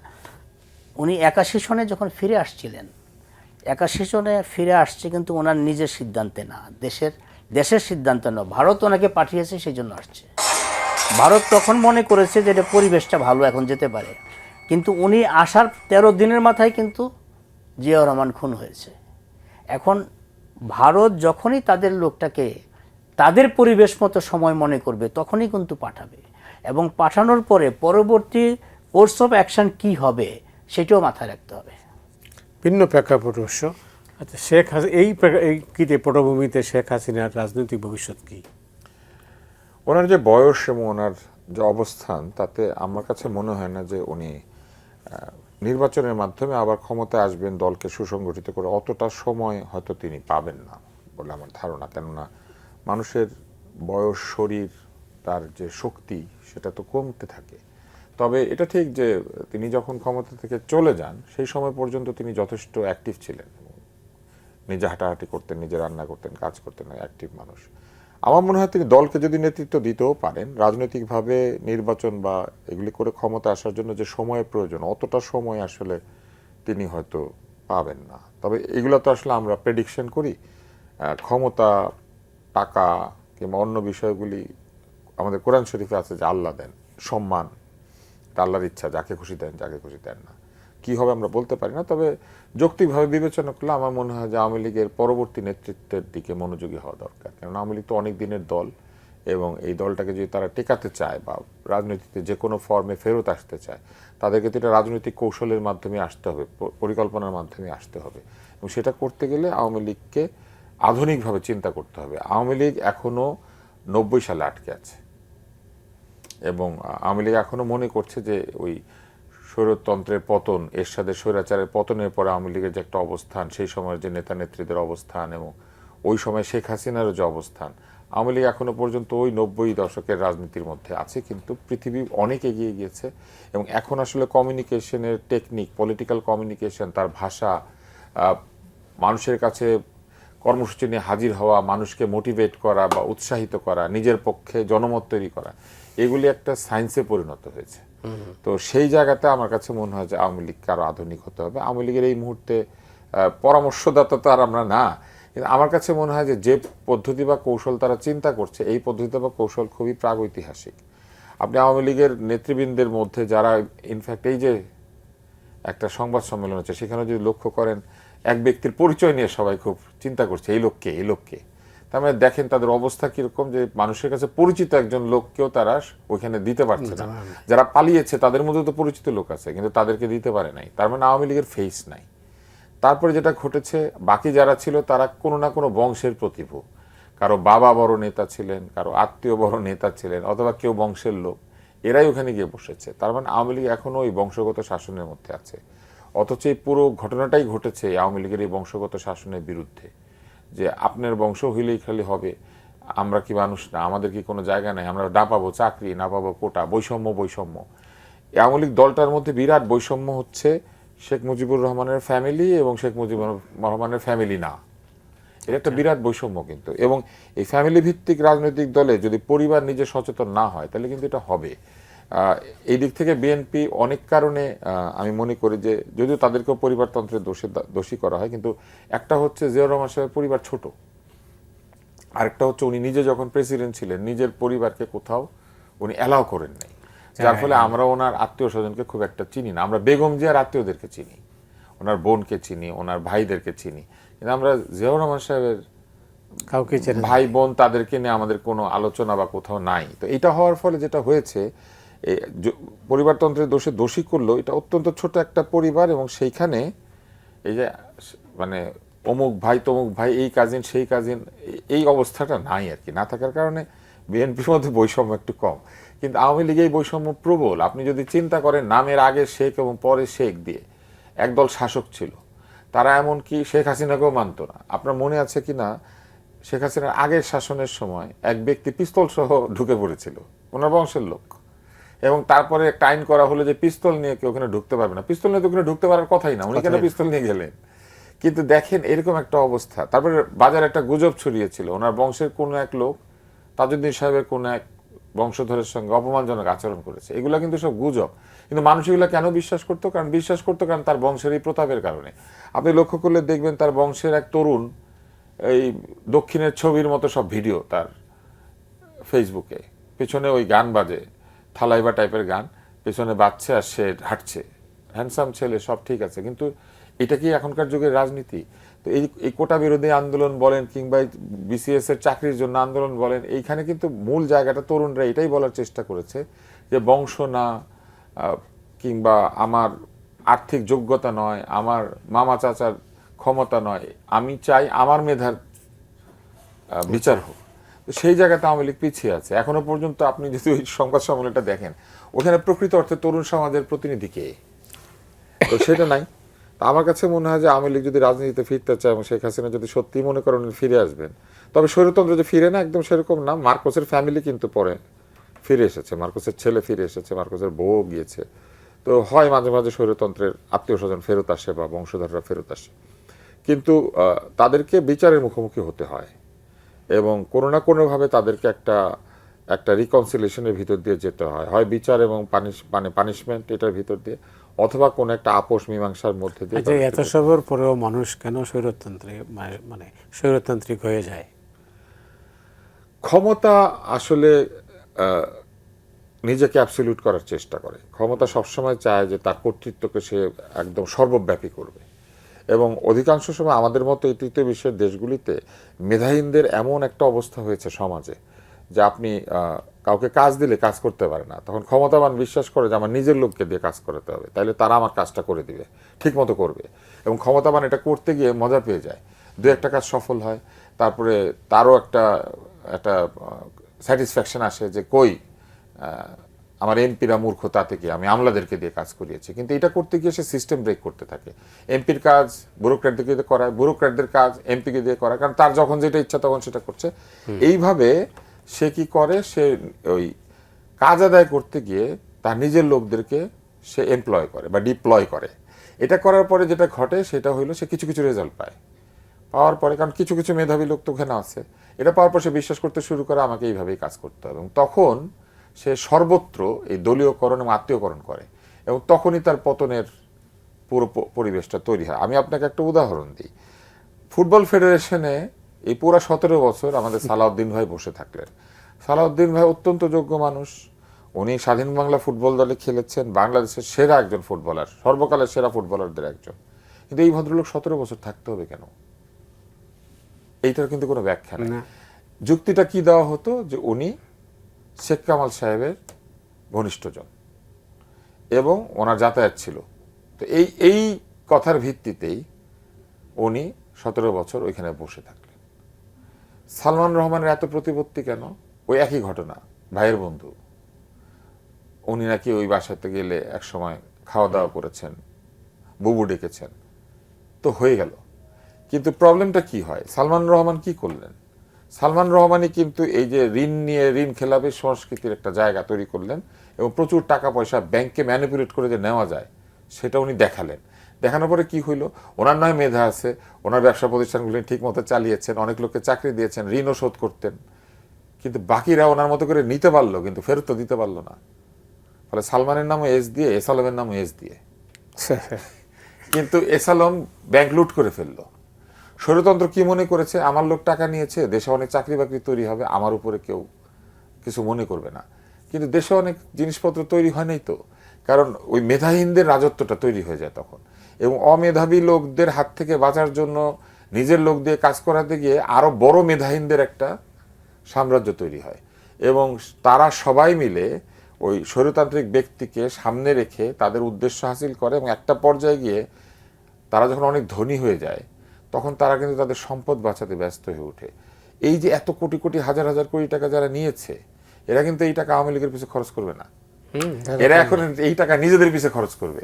উনি 81 সনে যখন ফিরে আসছিলেন, 81 সনে ফিরে আসছে কিন্তু ওনার নিজের সিদ্ধান্তে না, দেশের সিদ্ধান্তে না, ভারত ওনাকে পাঠিয়েছে সেই জন্য আসছে। ভারত তখন মনে করেছে যে এটা পরিবেশটা ভালো, এখন যেতে পারে। কিন্তু উনি আসার 13 দিনের মাথায় কিন্তু জিয়াউর রহমান খুন হয়েছে। এখন ভারত যখনই তাদের লোকটাকে তাদের পরিবেশ মতো সময় মনে করবে তখনই কিন্তু পাঠাবে, এবং পাঠানোর পরে পরবর্তী কোর্স অফ অ্যাকশন কি হবে সেটাও মাথায় রাখতে হবে। ভিন্ন প্রেক্ষাপট অবশ্য। আচ্ছা, এই পটভূমিতে শেখ হাসিনার রাজনৈতিক ভবিষ্যৎ কি? ওনার যে বয়স এবং ওনার যে অবস্থান, তাতে আমার কাছে মনে হয় না যে উনি নির্বাচনের মাধ্যমে আবার ক্ষমতায় আসবেন, দলকে সুসংগঠিত করে অতটা সময় হয়তো তিনি পাবেন না বলে আমার ধারণা। কেননা মানুষের বয়স, শরীর, তার যে শক্তি সেটা তো কমতে থাকে। তবে এটা ঠিক যে তিনি যখন ক্ষমতা থেকে চলে যান সেই সময় পর্যন্ত তিনি যথেষ্ট অ্যাক্টিভ ছিলেন, নিজে হাঁটাহাঁটি করতেন, নিজে রান্না করতেন, কাজ করতেন, অ্যাক্টিভ মানুষ। আমার মনে হয় তিনি দলকে যদি নেতৃত্ব দিতেও পারেন, রাজনৈতিকভাবে নির্বাচন বা এগুলি করে ক্ষমতা আসার জন্য যে সময়ের প্রয়োজন, অতটা সময় আসলে তিনি হয়তো পাবেন না। তবে এগুলো তো আসলে আমরা প্রেডিকশন করি। ক্ষমতা, টাকা কিংবা অন্য বিষয়গুলি আমাদের কোরআন শরীফে আছে যে আল্লাহ দেন, সম্মান এটা আল্লাহর ইচ্ছা, যাকে খুশি দেন, যাকে খুশি দেন না। কি হবে আমরা বলতে পারি না। তবে যৌক্তিকভাবে বিবেচনা করলে আমার মনে হয় যে আওয়ামী লীগের পরবর্তী নেতৃত্বের দিকে মনোযোগী হওয়া দরকার। কারণ আওয়ামী লীগ তো অনেক দিনের দল, এবং এই দলটাকে যদি তারা টেকাতে চায় বা রাজনীতিতে যে কোনো ফর্মে ফেরত আসতে চায়, তাদেরকে তো এটা রাজনৈতিক কৌশলের মাধ্যমে আসতে হবে, পরিকল্পনার মাধ্যমে আসতে হবে। এবং সেটা করতে গেলে আওয়ামী লীগকে আধুনিকভাবে চিন্তা করতে হবে। আওয়ামী লীগ এখনও 90 সালে আটকে আছে, এবং আওয়ামী লীগ এখনো মনে করছে যে ওই স্বৈরতন্ত্রের পতন, এরশাদের স্বৈরাচারের পতনের পরে আওয়ামী লীগের যে একটা অবস্থান, সেই সময়ের যে নেতা নেত্রীদের অবস্থান এবং ওই সময় শেখ হাসিনারও যে অবস্থান, আওয়ামী লীগ এখনো পর্যন্ত ওই 90 দশকের রাজনীতির মধ্যে আছে। কিন্তু পৃথিবী অনেক এগিয়ে গিয়েছে, এবং এখন আসলে কমিউনিকেশনের টেকনিক, পলিটিক্যাল কমিউনিকেশন, তার ভাষা, মানুষের কাছে কর্মসূচি নিয়ে হাজির হওয়া, মানুষকে মোটিভেট করা বা উৎসাহিত করা, নিজের পক্ষে জনমত তৈরি করা, এগুলি একটা সায়েন্সে পরিণত হয়েছে। তো সেই জায়গাতে আমার কাছে মনে হয় যে আওয়ামী লীগকে আরো আধুনিক হতে হবে। আওয়ামী লীগের এই মুহূর্তে পরামর্শদাতা তো আর আমরা না, কিন্তু আমার কাছে মনে হয় যে পদ্ধতি বা কৌশল তারা চিন্তা করছে, এই পদ্ধতি বা কৌশল খুবই প্রাগৈতিহাসিক। আপনি আওয়ামী লীগের নেতৃবৃন্দের মধ্যে যারা, ইনফ্যাক্ট এই যে একটা সংবাদ সম্মেলন হচ্ছে, সেখানে যদি লক্ষ্য করেন এক ব্যক্তির পরিচয় নিয়ে সবাই খুব চিন্তা করছে, এই লোককে, এই লোককে। তার মানে দেখেন তাদের অবস্থা কিরকম, যে মানুষের কাছে পরিচিত একজন লোককেও তারা ওইখানে দিতে পারছে না। যারা পালিয়েছে তাদের মধ্যে তো পরিচিত লোক আছে, কিন্তু তাদেরকে দিতে পারে নাই। তার মানে আওয়ামী লীগের ফেস নাই। তারপরে যেটা ঘটেছে, বাকি যারা ছিল তারা কোনো না কোনো বংশের প্রতিভূ, কারো বাবা বড় নেতা ছিলেন, কারো আত্মীয় বড় নেতা ছিলেন, অথবা কেউ বংশের লোক, এরাই ওখানে গিয়ে বসেছে। তার মানে আওয়ামী লীগ এখনো ওই বংশগত শাসনের মধ্যে আছে। অথচ এই পুরো ঘটনাটাই ঘটেছে আওয়ামী লীগের এই বংশগত শাসনের বিরুদ্ধে, যে আপনার বংশ হইলেই খালি হবে, আমরা কি মানুষ না, আমাদের কি কোনো জায়গা নাই, আমরা না পাবো চাকরি, না পাবো কোটা, বৈষম্য বৈষম্য। আওয়ামী লীগ দলটার মধ্যে বিরাট বৈষম্য হচ্ছে শেখ মুজিবুর রহমানের ফ্যামিলি এবং শেখ মুজিবুর রহমানের ফ্যামিলি না, এটা একটা বিরাট বৈষম্য কিন্তু। এবং এই ফ্যামিলি ভিত্তিক রাজনৈতিক দলে যদি পরিবার নিজে সচেতন না হয়, তাহলে কিন্তু এটা হবে। এই দিক থেকে বিএনপি অনেক কারণে আমি মনে করি যে, যদিও তাদেরকেও পরিবারতন্ত্রের দোষী করা হয়, কিন্তু একটা হচ্ছে জিয়াউর রহমান সাহেবের পরিবার ছোট, আরেকটা হচ্ছে উনি নিজে যখন প্রেসিডেন্ট ছিলেন নিজের পরিবারকে কোথাও উনি অ্যালাউ করেন নাই, যার ফলে আমরা ওনার আত্মীয় স্বজনকে খুব একটা চিনি না। আমরা বেগম জিয়ার আত্মীয়দেরকে চিনি, ওনার বোনকে চিনি, ওনার ভাইদেরকে চিনি, কিন্তু আমরা জিয়াউর রহমান সাহেবের কাউকে ভাই বোন তাদেরকে নিয়ে আমাদের কোনো আলোচনা বা কোথাও নাই। তো এটা হওয়ার ফলে যেটা হয়েছে, পরিবারতন্ত্রের দোষী করলো, এটা অত্যন্ত ছোট একটা পরিবার, এবং সেইখানে এই যে মানে অমুক ভাই তমুক ভাই, এই কাজিন সেই কাজিন, এই অবস্থাটা নাই আর কি। না থাকার কারণে বিএনপির মধ্যে বৈষম্য একটু কম, কিন্তু আওয়ামী লীগে এই বৈষম্য প্রবল। আপনি যদি চিন্তা করেন, নামের আগে শেখ এবং পরে শেখ দিয়ে একদল শাসক ছিল, তারা এমনকি শেখ হাসিনাকেও মানত না। আপনার মনে আছে কি না, শেখ হাসিনার আগের শাসনের সময় এক ব্যক্তি পিস্তল সহ ঢুকে পড়েছিল, ওনার বংশের লোক, এবং তারপরে একটা আইন করা হলো যে পিস্তল নিয়ে কেউ ওখানে ঢুকতে পারবে না। পিস্তল নিয়ে তো ওখানে ঢুকতে পারার কথাই না, উনি কেন পিস্তল নিয়ে গেলেন? কিন্তু দেখেন এরকম একটা অবস্থা। তারপরে বাজারে একটা গুজব ছড়িয়েছিল, ওনার বংশের কোন এক লোক তাজউদ্দিন সাহেবের কোন এক বংশধরের সঙ্গে অপমানজনক আচরণ করেছে। এগুলো কিন্তু সব গুজব, কিন্তু মানুষ এগুলো কেন বিশ্বাস করতো? কারণ বিশ্বাস করতো কারণ তার বংশের এই প্রতাপের কারণে। আপনি লক্ষ্য করলে দেখবেন তার বংশের এক তরুণ, এই দক্ষিণের ছবির মতো সব ভিডিও তার ফেসবুকে, পেছনে ওই গান বাজে, থালাইবা টাইপের গান, পেছনে বাজছে আর সে হাঁটছে, হ্যান্ডসাম ছেলে, সব ঠিক আছে, কিন্তু এটা কি এখনকার যুগের রাজনীতি? তো এই কোটা বিরোধী আন্দোলন বলেন কিংবা বিসিএস এর চাকরির জন্য আন্দোলন বলেন, এইখানে কিন্তু মূল জায়গাটা তরুণরা এটাই বলার চেষ্টা করেছে যে বংশ না, কিংবা আমার আর্থিক যোগ্যতা নয়, আমার মামা চাচার ক্ষমতা নয়, আমি চাই আমার মেধার বিচার হোক। তো সেই জায়গাতে আওয়ামী লীগ পিছিয়ে আছে এখনো পর্যন্ত। আপনি যদি ওই সংবাদ সম্মেলনটা দেখেন, ওখানে প্রকৃত অর্থে তরুণ সমাজের প্রতিনিধি কে? তো সেটা নাই। তো আমার কাছে মনে হয় যে আওয়ামী লীগ যদি রাজনীতিতে ফিরতে চায় এবং শেখ হাসিনা যদি সত্যি মনে করেন ফিরে আসবেন, তবে স্বৈরতন্ত্র যে ফিরে না একদম সেরকম না। মার্কোসের ফ্যামিলি কিন্তু পরে ফিরে এসেছে, মার্কোসের ছেলে ফিরে এসেছে, মার্কোসের বউ গিয়েছে। তো হয় মাঝে মাঝে স্বৈরতন্ত্রের আত্মীয় স্বজন ফেরত আসে বা বংশধররা ফেরত আসে, কিন্তু তাদেরকে বিচারের মুখোমুখি হতে হয় এবং কোনো না কোনোভাবে তাদেরকে একটা একটা রিকনসিলিয়েশনের ভিতর দিয়ে যেতে হয়, হয় বিচার এবং পানিশমেন্ট এটার ভিতর দিয়ে, অথবা কোনো একটা আপোষ মীমাংসার মধ্যে দিয়ে। আচ্ছা, এত সবের পরেও মানুষ কেন মানে স্বৈরতান্ত্রিক হয়ে যায়? ক্ষমতা আসলে নিজেকে অ্যাবসলিউট করার চেষ্টা করে। ক্ষমতা সবসময় চায় যে তার কর্তৃত্বকে সে একদম সর্বব্যাপী করবে, এবং অধিকাংশ সময় আমাদের মতো এই তৃতীয় বিশ্বের দেশগুলিতে মেধাহীনদের এমন একটা অবস্থা হয়েছে সমাজে যে আপনি কাউকে কাজ দিলে কাজ করতে পারে না, তখন ক্ষমতাবান বিশ্বাস করে যে আমার নিজের লোককে দিয়ে কাজ করাতে হবে, তাইলে তারা আমার কাজটা করে দিবে, ঠিক মতো করবে। এবং ক্ষমতাবান এটা করতে গিয়ে মজা পেয়ে যায়, দু একটা কাজ সফল হয়, তারপরে তারও একটা একটা স্যাটিসফ্যাকশন আসে যে কই আমার এমপিরা মূর্খ, তাতে কি আমি আমলাদেরকে দিয়ে কাজ করিয়েছি। কিন্তু এটা করতে গিয়ে সে সিস্টেম ব্রেক করতে থাকে। এমপির কাজ ব্যুরোক্র্যাটদেরকে দিয়ে করায়, ব্যুরোক্র্যাটদের কাজ এমপিকে দিয়ে করায়, কারণ তার যখন যেটা ইচ্ছা তখন সেটা করছে। এইভাবে সে কি করে, সে ওই কাজ আদায় করতে গিয়ে তার নিজের লোকদেরকে সে এমপ্লয় করে বা ডিপ্লয় করে। এটা করার পরে যেটা ঘটে সেটা হইলো সে কিছু কিছু রেজাল্ট পায়। পাওয়ার পরে, কারণ কিছু কিছু মেধাবী লোক তো ওখানে আছে, এটা পাওয়ার পর সে বিশ্বাস করতে শুরু করে আমাকে এইভাবেই কাজ করতে হবে, এবং তখন সে সর্বত্র এই দলীয়করণ এবং আত্মীয়করণ করে, এবং তখনই তার পতনের পুরো পরিবেশটা তৈরি হয়। আমি আপনাকে একটা উদাহরণ দিই। ফুটবল ফেডারেশনে এই পুরো 17 বছর আমাদের সালাউদ্দিন ভাই বসে থাকলেন। সালাউদ্দিন ভাই অত্যন্ত যোগ্য মানুষ, উনি স্বাধীন বাংলা ফুটবল দলে খেলেছেন, বাংলাদেশের সেরা একজন ফুটবলার, সর্বকালের সেরা ফুটবলারদের একজন। কিন্তু এই ভদ্রলোক 17 বছর থাকতে হবে কেন? এইটার কিন্তু কোনো ব্যাখ্যা নেই। যুক্তিটা কি দেওয়া হতো যে উনি শেখ কামাল সাহেবের ঘনিষ্ঠজন এবং ওনার যাতায়াত ছিল। তো এই কথার ভিত্তিতেই উনি 17 বছর ওইখানে বসে থাকলেন। সালমান রহমানের এত প্রতিপত্তি কেন? ওই একই ঘটনা, ভাইয়ের বন্ধু, উনি নাকি ওই বাসাতে গেলে এক সময় খাওয়া দাওয়া করেছেন, বুবু ডেকেছেন, তো হয়ে গেল। কিন্তু প্রবলেমটা কি হয়, সালমান রহমান কি করলেন? সালমান রহমানই কিন্তু এই যে ঋণ নিয়ে ঋণ খেলাপি সংস্কৃতির একটা জায়গা তৈরি করলেন, এবং প্রচুর টাকা পয়সা ব্যাংকে ম্যানিপুলেট করে যে নেওয়া যায় সেটা উনি দেখালেন। দেখানোর পরে কি হইলো, ওনার নয় মেধা আছে, ওনার ব্যবসা প্রতিষ্ঠানগুলি ঠিক মতো চালিয়েছেন, অনেক লোককে চাকরি দিয়েছেন, ঋণও শোধ করতেন, কিন্তু বাকিরা ওনার মতো করে নিতে পারলো কিন্তু ফেরত দিতে পারলো না। ফলে সালমানের নামও এস দিয়ে, এসালমের নামও এস দিয়ে, কিন্তু এসালম ব্যাংক লুট করে ফেললো। স্বৈরতন্ত্র কি মনে করেছে, আমার লোক টাকা নিয়েছে, দেশে অনেক চাকরি বাকরি তৈরি হবে, আমার উপরে কেউ কিছু মনে করবে না। কিন্তু দেশে অনেক জিনিসপত্র তৈরি হয় নাই তো, কারণ ওই মেধাহীনদের রাজত্বটা তৈরি হয়ে যায় তখন, এবং অমেধাবী লোকদের হাত থেকে বাঁচার জন্য নিজের লোক দিয়ে কাজ করাতে গিয়ে আরো বড় মেধাহীনদের একটা সাম্রাজ্য তৈরি হয়, এবং তারা সবাই মিলে ওই স্বৈরতান্ত্রিক ব্যক্তিকে সামনে রেখে তাদের উদ্দেশ্য হাসিল করে, এবং একটা পর্যায়ে গিয়ে তারা যখন অনেক ধনী হয়ে যায় তখন তারা কিন্তু তাদের সম্পদ বাঁচাতে ব্যস্ত হয়ে ওঠে। এই যে এত কোটি কোটি হাজার হাজার কোটি টাকা যারা নিয়েছে, এরা কিন্তু এই টাকা আওয়ামী লীগের পিছনে খরচ করবে না, এরা এখন এই টাকা নিজেদের পিছনে খরচ করবে,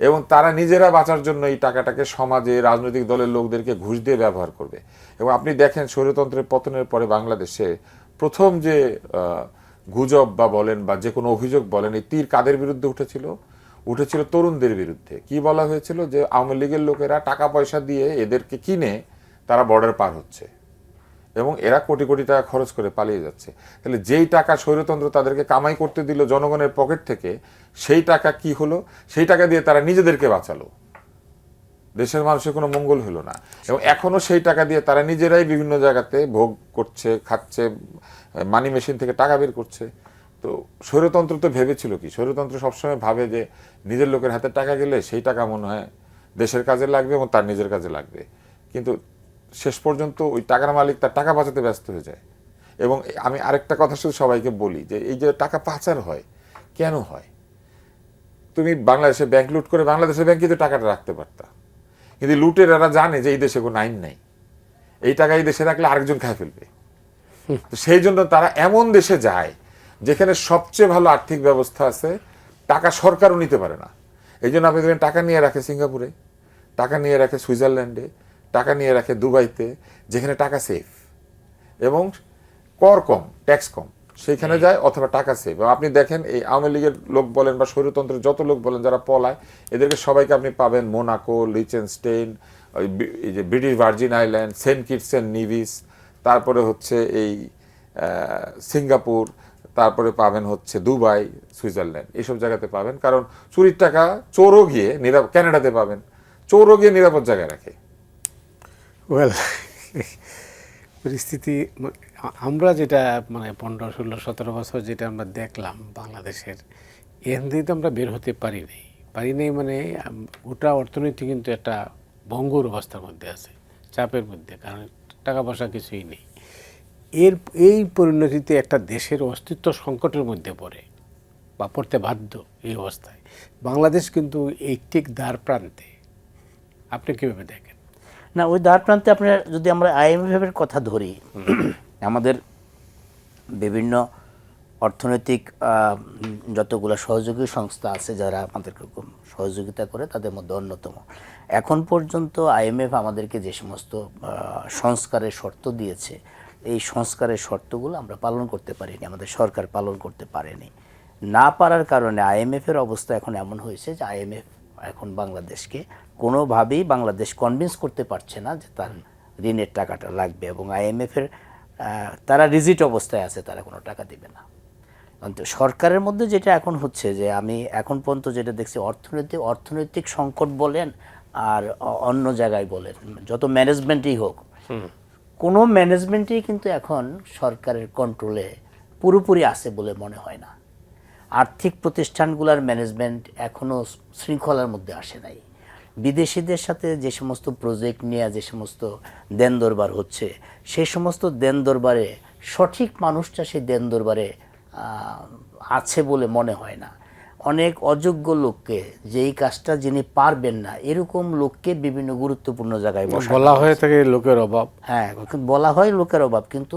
এবং তারা নিজেরা বাঁচার জন্য এই টাকাটাকে সমাজে রাজনৈতিক দলের লোকদেরকে ঘুষ দিয়ে ব্যবহার করবে। এবং আপনি দেখেন স্বৈরতন্ত্রের পতনের পরে বাংলাদেশে প্রথম যে গুজব বা বলেন বা যে কোনো অভিযোগ বলেন, এই তীর কাদের বিরুদ্ধে উঠেছিল তরুণদের বিরুদ্ধে। কি বলা হয়েছিল, যে আওয়ামী লীগের লোকেরা টাকা পয়সা দিয়ে এদেরকে কিনে তারা বর্ডার পার হচ্ছে, এবং এরা কোটি কোটি টাকা খরচ করে পালিয়ে যাচ্ছে। তাহলে যেই টাকা স্বৈরতন্ত্র তাদেরকে কামাই করতে দিল জনগণের পকেট থেকে, সেই টাকা কি হলো, সেই টাকা দিয়ে তারা নিজেদেরকে বাঁচালো, দেশের মানুষের কোনো মঙ্গল হলো না। এবং এখনো সেই টাকা দিয়ে তারা নিজেরাই বিভিন্ন জায়গাতে ভোগ করছে, খাচ্ছে, মানি মেশিন থেকে টাকা বের করছে। তো স্বৈরতন্ত্র তো ভেবেছিল কি, স্বৈরতন্ত্র সবসময় ভাবে যে নিজের লোকের হাতে টাকা গেলে সেই টাকা মনে হয় দেশের কাজে লাগবে এবং তার নিজের কাজে লাগবে, কিন্তু শেষ পর্যন্ত ওই টাকার মালিক তার টাকা বাঁচাতে ব্যস্ত হয়ে যায়। এবং আমি আরেকটা কথা শুধু সবাইকে বলি যে এই যে টাকা পাচার হয় কেন হয়, তুমি বাংলাদেশে ব্যাংক লুট করে বাংলাদেশের ব্যাংকে তো টাকাটা রাখতে পারতা, কিন্তু লুটেরারা জানে যে এই দেশে কোনো আইন নাই, এই টাকা এই দেশে রাখলে আরেকজন খায় ফেলবে। তো সেই জন্য তারা এমন দেশে যায় যেখানে সবচেয়ে ভালো আর্থিক ব্যবস্থা আছে, টাকা সরকারও নিতে পারে না। এই জন্য আপনি দেখবেন টাকা নিয়ে রাখে সিঙ্গাপুরে, টাকা নিয়ে রাখে সুইজারল্যান্ডে, টাকা নিয়ে রাখে দুবাইতে, যেখানে টাকা সেফ এবং কর কম, ট্যাক্স কম, সেইখানে যায়, অথবা টাকা সেভ। আপনি দেখেন এই আওয়ামী লীগের লোক বলেন বা স্বৈরতন্ত্রের যত লোক বলেন যারা পলায়, এদেরকে সবাইকে আপনি পাবেন মোনাকো, লিচেনস্টেইন, এই যে British Virgin Island, Saint Kitts and Nevis, তারপরে হচ্ছে এই সিঙ্গাপুর, তারপরে পাবেন হচ্ছে দুবাই, সুইজারল্যান্ড, এইসব জায়গাতে পাবেন। কারণ চুরির টাকা চোরও গিয়ে ক্যানাডাতে পাবেন, চোরও গিয়ে নিরাপদ জায়গায় রাখে। ওয়েল, পরিস্থিতি আমরা যেটা 15, 16, 17 বছর যেটা আমরা দেখলাম বাংলাদেশের, এখান থেকে তো আমরা বের হতে পারি নাই গোটা অর্থনীতি কিন্তু একটা ভঙ্গুর অবস্থার মধ্যে আছে, চাপের মধ্যে, কারণ টাকা পয়সা কিছুই নেই। এই পরিণতিতে একটা দেশের অস্তিত্ব সংকটের মধ্যে পড়ে বা পড়তে বাধ্য। এই অবস্থায় বাংলাদেশ কিন্তু এই ঠিক দ্বার প্রান্তে। আপনি কীভাবে দেখেন? না, ওই দ্বার প্রান্তে আপনার যদি আমরা IMF-এর কথা ধরি, আমাদের বিভিন্ন অর্থনৈতিক যতগুলো সহযোগী সংস্থা আছে যারা আমাদেরকে সহযোগিতা করে, তাদের মধ্যে অন্যতম। এখন পর্যন্ত IMF আমাদেরকে যে সমস্ত সংস্কারের শর্ত দিয়েছে, এই সংস্কারের শর্তগুলো আমরা পালন করতে পারিনি, আমাদের সরকার পালন করতে পারেনি। না পারার কারণে IMF-এর অবস্থা এখন এমন হয়েছে যে IMF এখন বাংলাদেশকে কোনোভাবেই বাংলাদেশ কনভিন্স করতে পারছে না যে তার ঋণের টাকাটা লাগবে, এবং IMF-এর তারা রিজিট অবস্থায় আছে, তারা কোনো টাকা দিবে না। সরকারের মধ্যে যেটা এখন হচ্ছে যে আমি এখন পর্যন্ত যেটা দেখছি, অর্থনৈতিক সংকট বলেন আর অন্য জায়গায় বলেন, যত ম্যানেজমেন্টই হোক, কোনো ম্যানেজমেন্টই কিন্তু এখন সরকারের কন্ট্রোলে পুরোপুরি আছে বলে মনে হয় না। আর্থিক প্রতিষ্ঠানগুলোর ম্যানেজমেন্ট এখনও শৃঙ্খলার মধ্যে আসে নাই। বিদেশিদের সাথে যে সমস্ত প্রজেক্ট নিয়ে যে সমস্ত দেন দরবার হচ্ছে, সেই সমস্ত দেন দরবারে সঠিক মানুষটা সেই দেন দরবারে আছে বলে মনে হয় না। অনেক অযোগ্য লোককে, যেই কাজটা যিনি পারবেন না এরকম লোককে বিভিন্ন গুরুত্বপূর্ণ জায়গায় বলা হয়ে থাকে লোকের অভাব। হ্যাঁ, বলা হয় লোকের অভাব, কিন্তু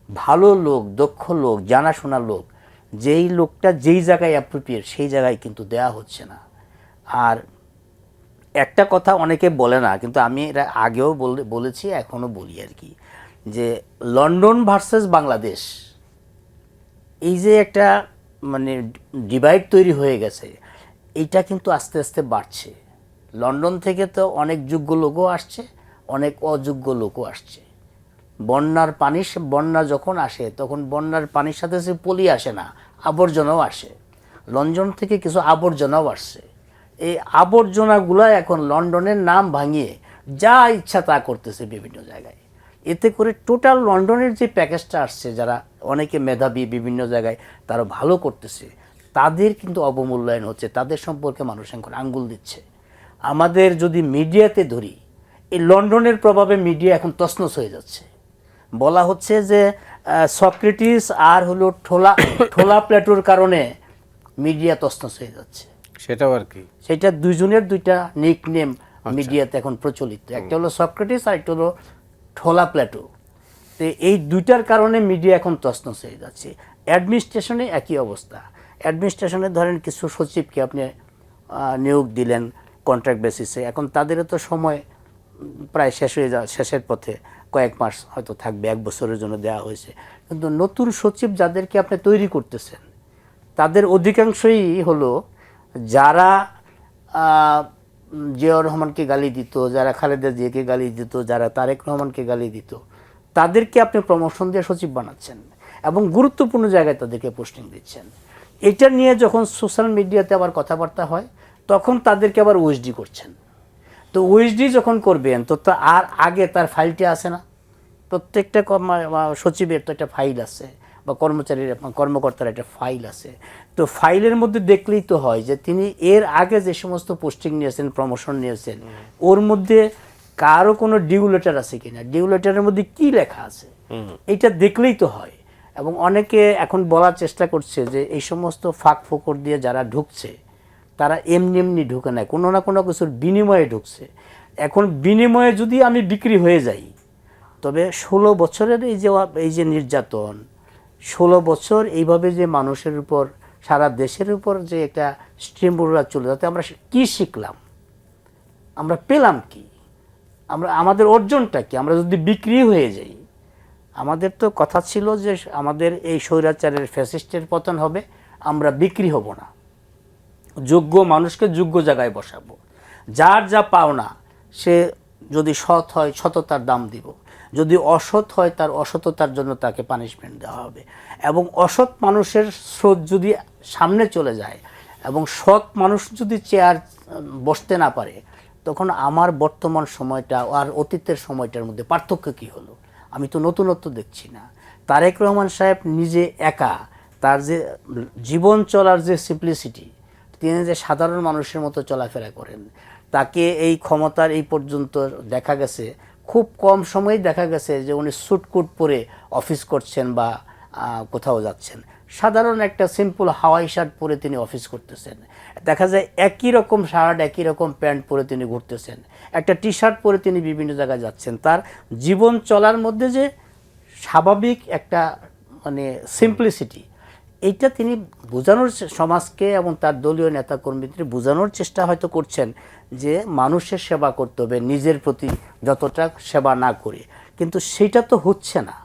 ভালো লোক, দক্ষ লোক, জানাশোনা লোক, যেই লোকটা যেই জায়গায় অ্যাপ্রোপ্রিয়েট সেই জায়গায় কিন্তু দেয়া হচ্ছে না। আর একটা কথা অনেকে বলে না, কিন্তু আমি এটা আগেও বলেছি, এখনও বলি আর কি, যে লন্ডন ভার্সেস বাংলাদেশ, এই যে একটা ডিভাইড তৈরি হয়ে গেছে, এইটা কিন্তু আস্তে আস্তে বাড়ছে। লন্ডন থেকে তো অনেক যোগ্য লোকও আসছে, অনেক অযোগ্য লোকও আসছে। বন্যা যখন আসে তখন বন্যার পানির সাথে সে পলি আসে না, আবর্জনাও আসে। লন্ডন থেকে কিছু আবর্জনাও আসছে। এই আবর্জনাগুলো এখন লন্ডনের নাম ভাঙিয়ে যা ইচ্ছা তা করতেছে বিভিন্ন জায়গায়। এতে করে টোটাল লন্ডনের যে প্যাকেজটা আসছে, যারা অনেকে মেধাবী বিভিন্ন জায়গায় তারা ভালো করতেছে, তাদের কিন্তু অবমূল্যায়ন হচ্ছে, তাদের সম্পর্কে মানুষ এখন আঙ্গুল দিচ্ছে। আমাদের যদি মিডিয়াতে ধরি, এই লন্ডনের প্রভাবে মিডিয়া এখন তছনছ হয়ে যাচ্ছে। বলা হচ্ছে যে সক্রেটিস আর ঠোলা প্লেটোর কারণে মিডিয়া তছনছ হয়ে যাচ্ছে। সেটাও আর কি, সেটা দুইজনের দুইটা নিক নেম মিডিয়াতে এখন প্রচলিত, একটা হলো সক্রেটিস আর একটা হলো ঠোলা প্লেটো। তো এই দুইটার কারণে মিডিয়া এখন তছনছ হয়ে যাচ্ছে। অ্যাডমিনিস্ট্রেশনে একই অবস্থা। অ্যাডমিনিস্ট্রেশনে ধরেন কিছু সচিবকে আপনি নিয়োগ দিলেন কন্ট্রাক্ট বেসিসে, এখন তাদেরও তো সময় প্রায় শেষের পথে, কয়েক মাস হয়তো থাকবে, 1 বছরের জন্য দেওয়া হয়েছে। কিন্তু নতুন সচিব যাদেরকে আপনি তৈরি করতেছেন, তাদের অধিকাংশই হলো যারা জিয়াউর রহমানকে গালি দিত, যারা খালেদা জিয়াকে গালি দিত, যারা তারেক রহমানকে গালি দিত, তাদেরকে আপনি প্রমোশন দিয়ে সচিব বানাচ্ছেন এবং গুরুত্বপূর্ণ জায়গায় তাদেরকে পোস্টিং দিচ্ছেন। এটা নিয়ে যখন সোশ্যাল মিডিয়াতে আবার কথাবার্তা হয়, তখন তাদেরকে আবার ওএসডি করছেন। তো ওএসডি যখন করবেন তো আর আগে তার ফাইলটি আছে না, প্রত্যেকটা সচিবের তো একটা ফাইল আছে, বা কর্মকর্তার একটা ফাইল আছে। তো ফাইলের মধ্যে দেখলেই তো হয় যে তিনি এর আগে যে সমস্ত পোস্টিং নিয়েছেন, প্রমোশন নিয়েছেন, ওর মধ্যে কারো কোনো ডিউ লেটার আছে কিনা, ডিউ লেটারের মধ্যে কি লেখা আছে, এটা দেখলেই তো হয়। এবং অনেকে এখন বলার চেষ্টা করছে যে এই সমস্ত ফাঁক ফোকর দিয়ে যারা ঢুকছে তারা এমনি এমনি ঢুকে নেয়, কোনো না কোনো কিছুর বিনিময়ে ঢুকছে। এখন বিনিময়ে যদি আমি বিক্রি হয়ে যাই, তবে 16 বছরের এই যে নির্যাতন, 16 বছর এইভাবে যে মানুষের উপর, সারা দেশের উপর যে একটা স্টিমরোলার চলে, যাতে আমরা কি শিখলাম, আমরা পেলাম কি, আমাদের অর্জনটা কি? আমরা যদি বিক্রি হয়ে যাই, আমাদের তো কথা ছিল যে আমাদের এই স্বৈরাচারের ফ্যাসিস্টের পতন হবে, আমরা বিক্রি হব না, যোগ্য মানুষকে যোগ্য জায়গায় বসাবো, যার যা পাওনা সে যদি সৎ হয় সততার দাম দিব, যদি অসৎ হয় তার অসততার জন্য তাকে পানিশমেন্ট দেওয়া হবে। এবং অসৎ মানুষের স্রোত যদি সামনে চলে যায় এবং সৎ মানুষ যদি চেয়ার বসতে না পারে, তখন আমার বর্তমান সময়টা আর অতীতের সময়টার মধ্যে পার্থক্য কী হলো? আমি তো নতুনত্ব দেখছি না। তারেক রহমান সাহেব নিজে একা, তার যে জীবন চলার যে সিম্পলিসিটি, তিনি যে সাধারণ মানুষের মতো চলাফেরা করেন, তাকে এই ক্ষমতার এই পর্যন্ত দেখা গেছে খুব কম সময়ে দেখা গেছে যে উনি স্যুটকুট পরে অফিস করছেন বা কোথাও যাচ্ছেন। সাধারণ একটা সিম্পল হাওয়াই শার্ট পরে তিনি অফিস করতেছেন। দেখা যায় একই রকম শার্ট, একই রকম প্যান্ট পরে তিনি ঘুরতেছেন, একটা টি শার্ট পরে তিনি বিভিন্ন জায়গায় যাচ্ছেন। তার জীবন চলার মধ্যে যে স্বাভাবিক একটা মানে সিম্পলিসিটি, এইটা তিনি বোঝানোর, সমাজকে এবং তার দলীয় নেতাকর্মীদের বোঝানোর চেষ্টা হয়তো করছেন যে মানুষের সেবা করতে হবে, নিজের প্রতি যতটা সেবা না করে। কিন্তু সেটা তো হচ্ছে না।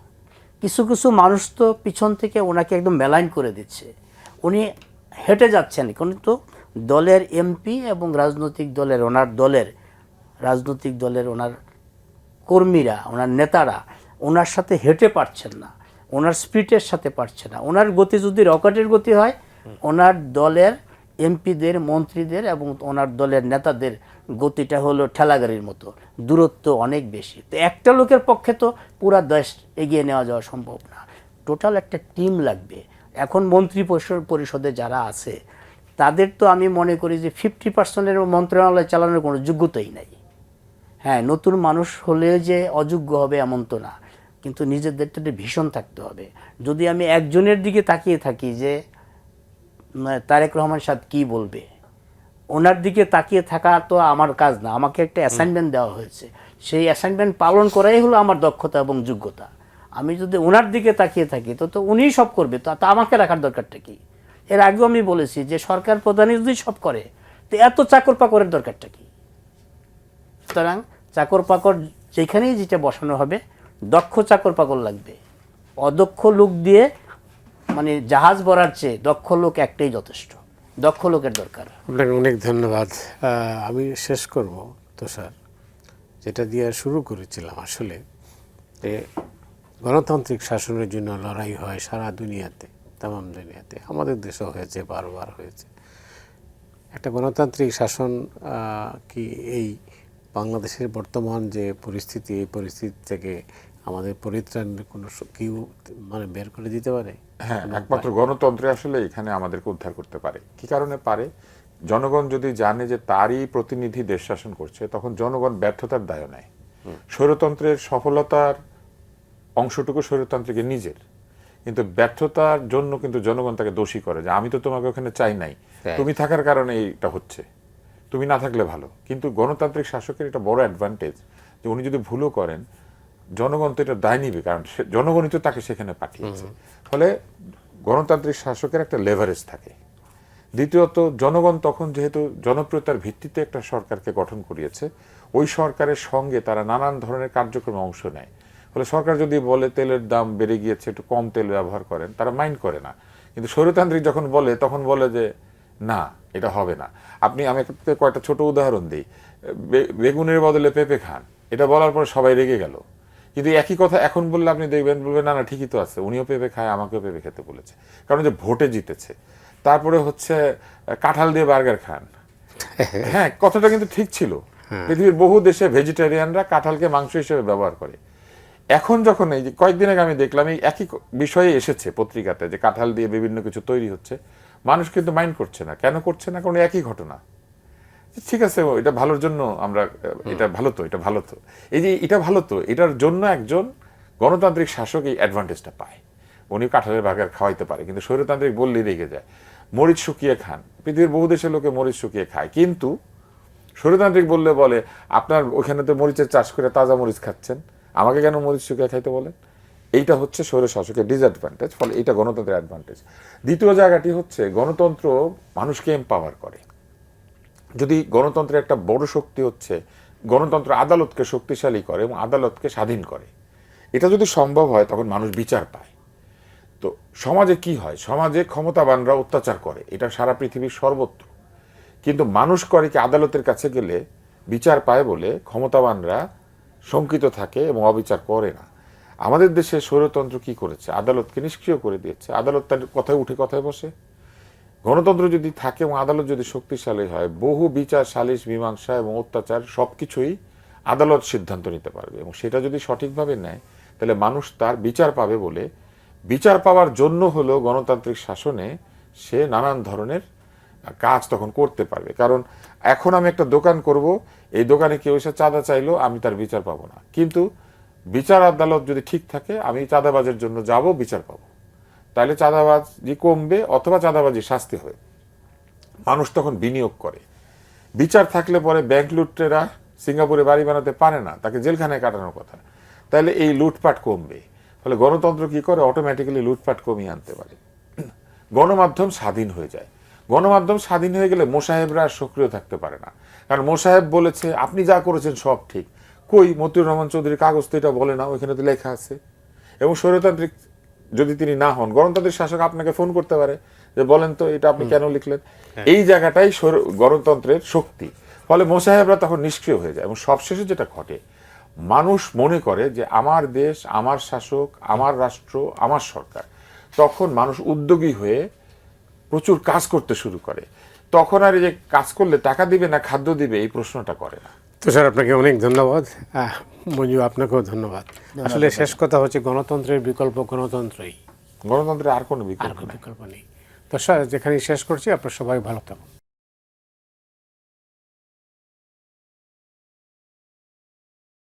কিছু কিছু মানুষ তো পিছন থেকে ওনাকে একদম মেলাইন করে দিচ্ছে, উনি হেঁটে যাচ্ছেন, কিন্তু দলের এমপি এবং রাজনৈতিক দলের ওনার কর্মীরা, ওনার নেতারা ওনার সাথে হেঁটে পারছেন না, ওনার স্পিডের সাথে পারছে না। ওনার গতি যদি রকেটের গতি হয়, ওনার দলের এমপিদের, মন্ত্রীদের এবং ওনার দলের নেতাদের গতিটা হলো ঠেলাগাড়ির মতো, দূরত্ব অনেক বেশি। তো একটা লোকের পক্ষে তো পুরা দেশ এগিয়ে নেওয়া যাওয়া সম্ভব না, টোটাল একটা টিম লাগবে। এখন মন্ত্রী পরিষদে যারা আছে তাদের তো আমি মনে করি যে 50% মন্ত্রণালয় চালানোর কোনো যোগ্যতাই নাই। হ্যাঁ, নতুন মানুষ হলে যে অযোগ্য হবে এমন তো না, কিন্তু নিজেদের তো ভীষণ থাকতে হবে। যদি আমি একজনের দিকে তাকিয়ে থাকি যে তারেক রহমান সাহেব কী বলবে, ওনার দিকে তাকিয়ে থাকা তো আমার কাজ না। আমাকে একটা অ্যাসাইনমেন্ট দেওয়া হয়েছে, সেই অ্যাসাইনমেন্ট পালন করাই হলো আমার দক্ষতা এবং যোগ্যতা। আমি যদি ওনার দিকে তাকিয়ে থাকি তো উনিই সব করবে, তো আমাকে রাখার দরকারটা কি? এর আগেও আমি বলেছি যে সরকার প্রধানই যদি সব করে, তো এত চাকর পাকরের দরকারটা কি? সুতরাং চাকর পাকর যেখানেই যেটা বসানো হবে, দক্ষ চাকর পাকর লাগবে। অদক্ষ লোক দিয়ে মানে জাহাজ ভরার চেয়ে দক্ষ লোক একটাই যথেষ্ট, দক্ষ লোকের দরকার। আপনাকে অনেক ধন্যবাদ। আমি শেষ করব তুষার, যেটা দিয়ে শুরু করেছিলাম। আসলে যে গণতান্ত্রিক শাসনের জন্য লড়াই হয় সারা দুনিয়াতে, তামাম দুনিয়াতে, আমাদের দেশেও হয়েছে, বারবার হয়েছে। একটা গণতান্ত্রিক শাসন কি এই বাংলাদেশের বর্তমান যে পরিস্থিতি, এই পরিস্থিতি থেকে আমাদের পরিত্রাণের কোনো কেউ মানে বের করে দিতে পারে? হ্যাঁ, একমাত্র গণতন্ত্রে আসলে এখানে আমাদেরকে উদ্ধার করতে পারে। কি কারণে পারে? জনগণ যদি জানে যে তারই প্রতিনিধি দেশ শাসন করছে, তখন জনগণ ব্যর্থতার দায় নেয়। স্বৈরতন্ত্রের সফলতার অংশটুকু স্বৈরতন্ত্রকে নিজের, কিন্তু ব্যর্থতার জন্য কিন্তু জনগণ তাকে দোষী করে যে আমি তো তোমাকে ওখানে চাই নাই, তুমি থাকার কারণে এইটা হচ্ছে, তুমি না থাকলে ভালো। কিন্তু গণতান্ত্রিক শাসকের এটা বড় অ্যাডভান্টেজ যে উনি যদি ভুলও করেন, জনগণ তো এটা দায় নিবে, কারণ জনগণই তো তাকে সেখানে পাঠিয়েছে। ফলে গণতান্ত্রিক শাসকের একটা লেভারেজ থাকে। দ্বিতীয়ত, জনগণ তখন যেহেতু জনপ্রিয়তার ভিত্তিতে একটা সরকারকে গঠন করিয়েছে, ওই সরকারের সঙ্গে তারা নানান ধরনের কার্যক্রমে অংশ নেয়। ফলে সরকার যদি বলে তেলের দাম বেড়ে গিয়েছে, একটু কম তেল ব্যবহার করেন, তারা মাইন্ড করে না। কিন্তু স্বৈরতান্ত্রিক যখন বলে, তখন বলে যে না, এটা হবে না। আমি কয়েকটা ছোট উদাহরণ দিই। বেগুনের বদলে পেঁপে খান, এটা বলার পরে সবাই রেগে গেল। কিন্তু একই কথা এখন বললে আপনি দেখবেন, বলবেন না না ঠিকই তো আছে, উনিও পেঁপে খায়, আমাকেও পেঁপে খেতে বলেছে, কারণ যে ভোটে জিতেছে। তারপরে হচ্ছে কাঁঠাল দিয়ে বার্গার খান, হ্যাঁ, কথাটা কিন্তু ঠিক ছিল। পৃথিবীর বহু দেশে ভেজিটেরিয়ানরা কাঁঠালকে মাংস হিসেবে ব্যবহার করে। এখন যখন এই যে কয়েকদিন আগে আমি দেখলাম এই একই বিষয়ে এসেছে পত্রিকাতে যে কাঁঠাল দিয়ে বিভিন্ন কিছু তৈরি হচ্ছে, মানুষ কিন্তু মাইন্ড করছে না। কেন করছে না? কারণ একই ঘটনা। ঠিক আছে, এটা ভালোর জন্য আমরা, এটা ভালো তো, এটা ভালো তো, এই যে এটা ভালো তো, এটার জন্য একজন গণতান্ত্রিক শাসক এই অ্যাডভান্টেজটা পায়। উনি কাঁঠালের বাগার খাওয়াইতে পারে, কিন্তু স্বৈরতান্ত্রিক বললেই রেগে যায়। মরিচ শুকিয়ে খান, পৃথিবীর বহু দেশের লোকে মরিচ শুকিয়ে খায়, কিন্তু স্বৈরতান্ত্রিক বললে বলে আপনার ওখানে তো মরিচের চাষ করে তাজা মরিচ খাচ্ছেন, আমাকে কেন মরিচ শুকিয়ে খাইতে বলেন? এইটা হচ্ছে স্বৈর শাসকের ডিসঅ্যাডভান্টেজ, ফলে এটা গণতন্ত্রের অ্যাডভান্টেজ। দ্বিতীয় জায়গাটি হচ্ছে গণতন্ত্র মানুষকে এম্পাওয়ার করে। যদি গণতন্ত্রের একটা বড় শক্তি হচ্ছে গণতন্ত্র আদালতকে শক্তিশালী করে এবং আদালতকে স্বাধীন করে। এটা যদি সম্ভব হয় তখন মানুষ বিচার পায়। তো সমাজে কি হয়? সমাজে ক্ষমতাবানরা অত্যাচার করে, এটা সারা পৃথিবীর সর্বত্র। কিন্তু মানুষ করে কি আদালতের কাছে গেলে বিচার পায় বলে ক্ষমতাবানরা শঙ্কিত থাকে এবং অবিচার করে না। আমাদের দেশে স্বৈরতন্ত্র কি করেছে? আদালতকে নিষ্ক্রিয় করে দিয়েছে। আদালত তার কথায় উঠে কথায় বসে। গণতন্ত্র যদি থাকে এবং আদালত যদি শক্তিশালী হয়, বহু বিচার, সালিশ, মীমাংসা এবং অত্যাচার সবকিছুই আদালত সিদ্ধান্ত নিতে পারবে, এবং সেটা যদি সঠিকভাবে নেয় তাহলে মানুষ তার বিচার পাবে বলে, বিচার পাওয়ার জন্য হলো গণতান্ত্রিক শাসনে সে নানান ধরনের কাজ তখন করতে পারবে। কারণ এখন আমি একটা দোকান করব, এই দোকানে কেউ এসে চাঁদা চাইলো, আমি তার বিচার পাবো না, কিন্তু বিচার আদালত যদি ঠিক থাকে আমি চাঁদাবাজের জন্য যাব, বিচার পাবো। তাহলে চাঁদাবাজি কমবে অথবা চাঁদাবাজি শাস্তি হবে। মানুষ তখন বিনিয়োগ করে। বিচার থাকলে পরে ব্যাংক লুটেরা সিঙ্গাপুরে বাড়ি বানাতে পারে না, তাকে জেলখানায় কাটানোর কথা। তাহলে এই লুটপাট কমবে। ফলে গণতন্ত্র কি করে? অটোমেটিক্যালি লুটপাট কমিয়ে আনতে পারে। গণমাধ্যম স্বাধীন হয়ে যায়। গণমাধ্যম স্বাধীন হয়ে গেলে মোসাহেবরা আর সক্রিয় থাকতে পারে না, কারণ মোসাহেব বলেছে আপনি যা করেছেন সব ঠিক। কই, মতিউর রহমান চৌধুরীর কাগজ তো এটা বলে না, ওইখানে তো লেখা আছে। এবং স্বৈরতান্ত্রিক যদি তিনি না হন, গণতান্ত্রিক শাসক আপনাকে ফোন করতে পারে যে বলেন তো এটা আপনি কেন লিখলেন। এই জায়গাটাই গণতন্ত্রের শক্তি। ফলে মোসাহেবরা তখন নিষ্ক্রিয় হয়ে যায় এবং সবশেষে যেটা ঘটে, মানুষ মনে করে যে আমার দেশ, আমার শাসক, আমার রাষ্ট্র, আমার সরকার। তখন মানুষ উদ্যোগী হয়ে প্রচুর কাজ করতে শুরু করে। তখন আর এই যে কাজ করলে টাকা দিবে না খাদ্য দিবে এই প্রশ্নটা করে না। তো স্যার আপনাকে অনেক ধন্যবাদ। মঞ্জু, আপনাকেও ধন্যবাদ। আসলে শেষ কথা হচ্ছে গণতন্ত্রের বিকল্প গণতন্ত্রই, গণতন্ত্রের আর কোনো আর বিকল্প কোনো নেই। বিকল্প নেই। তো স্যার যেখানে শেষ করছি, আপনার সবাই ভালো থাকুন।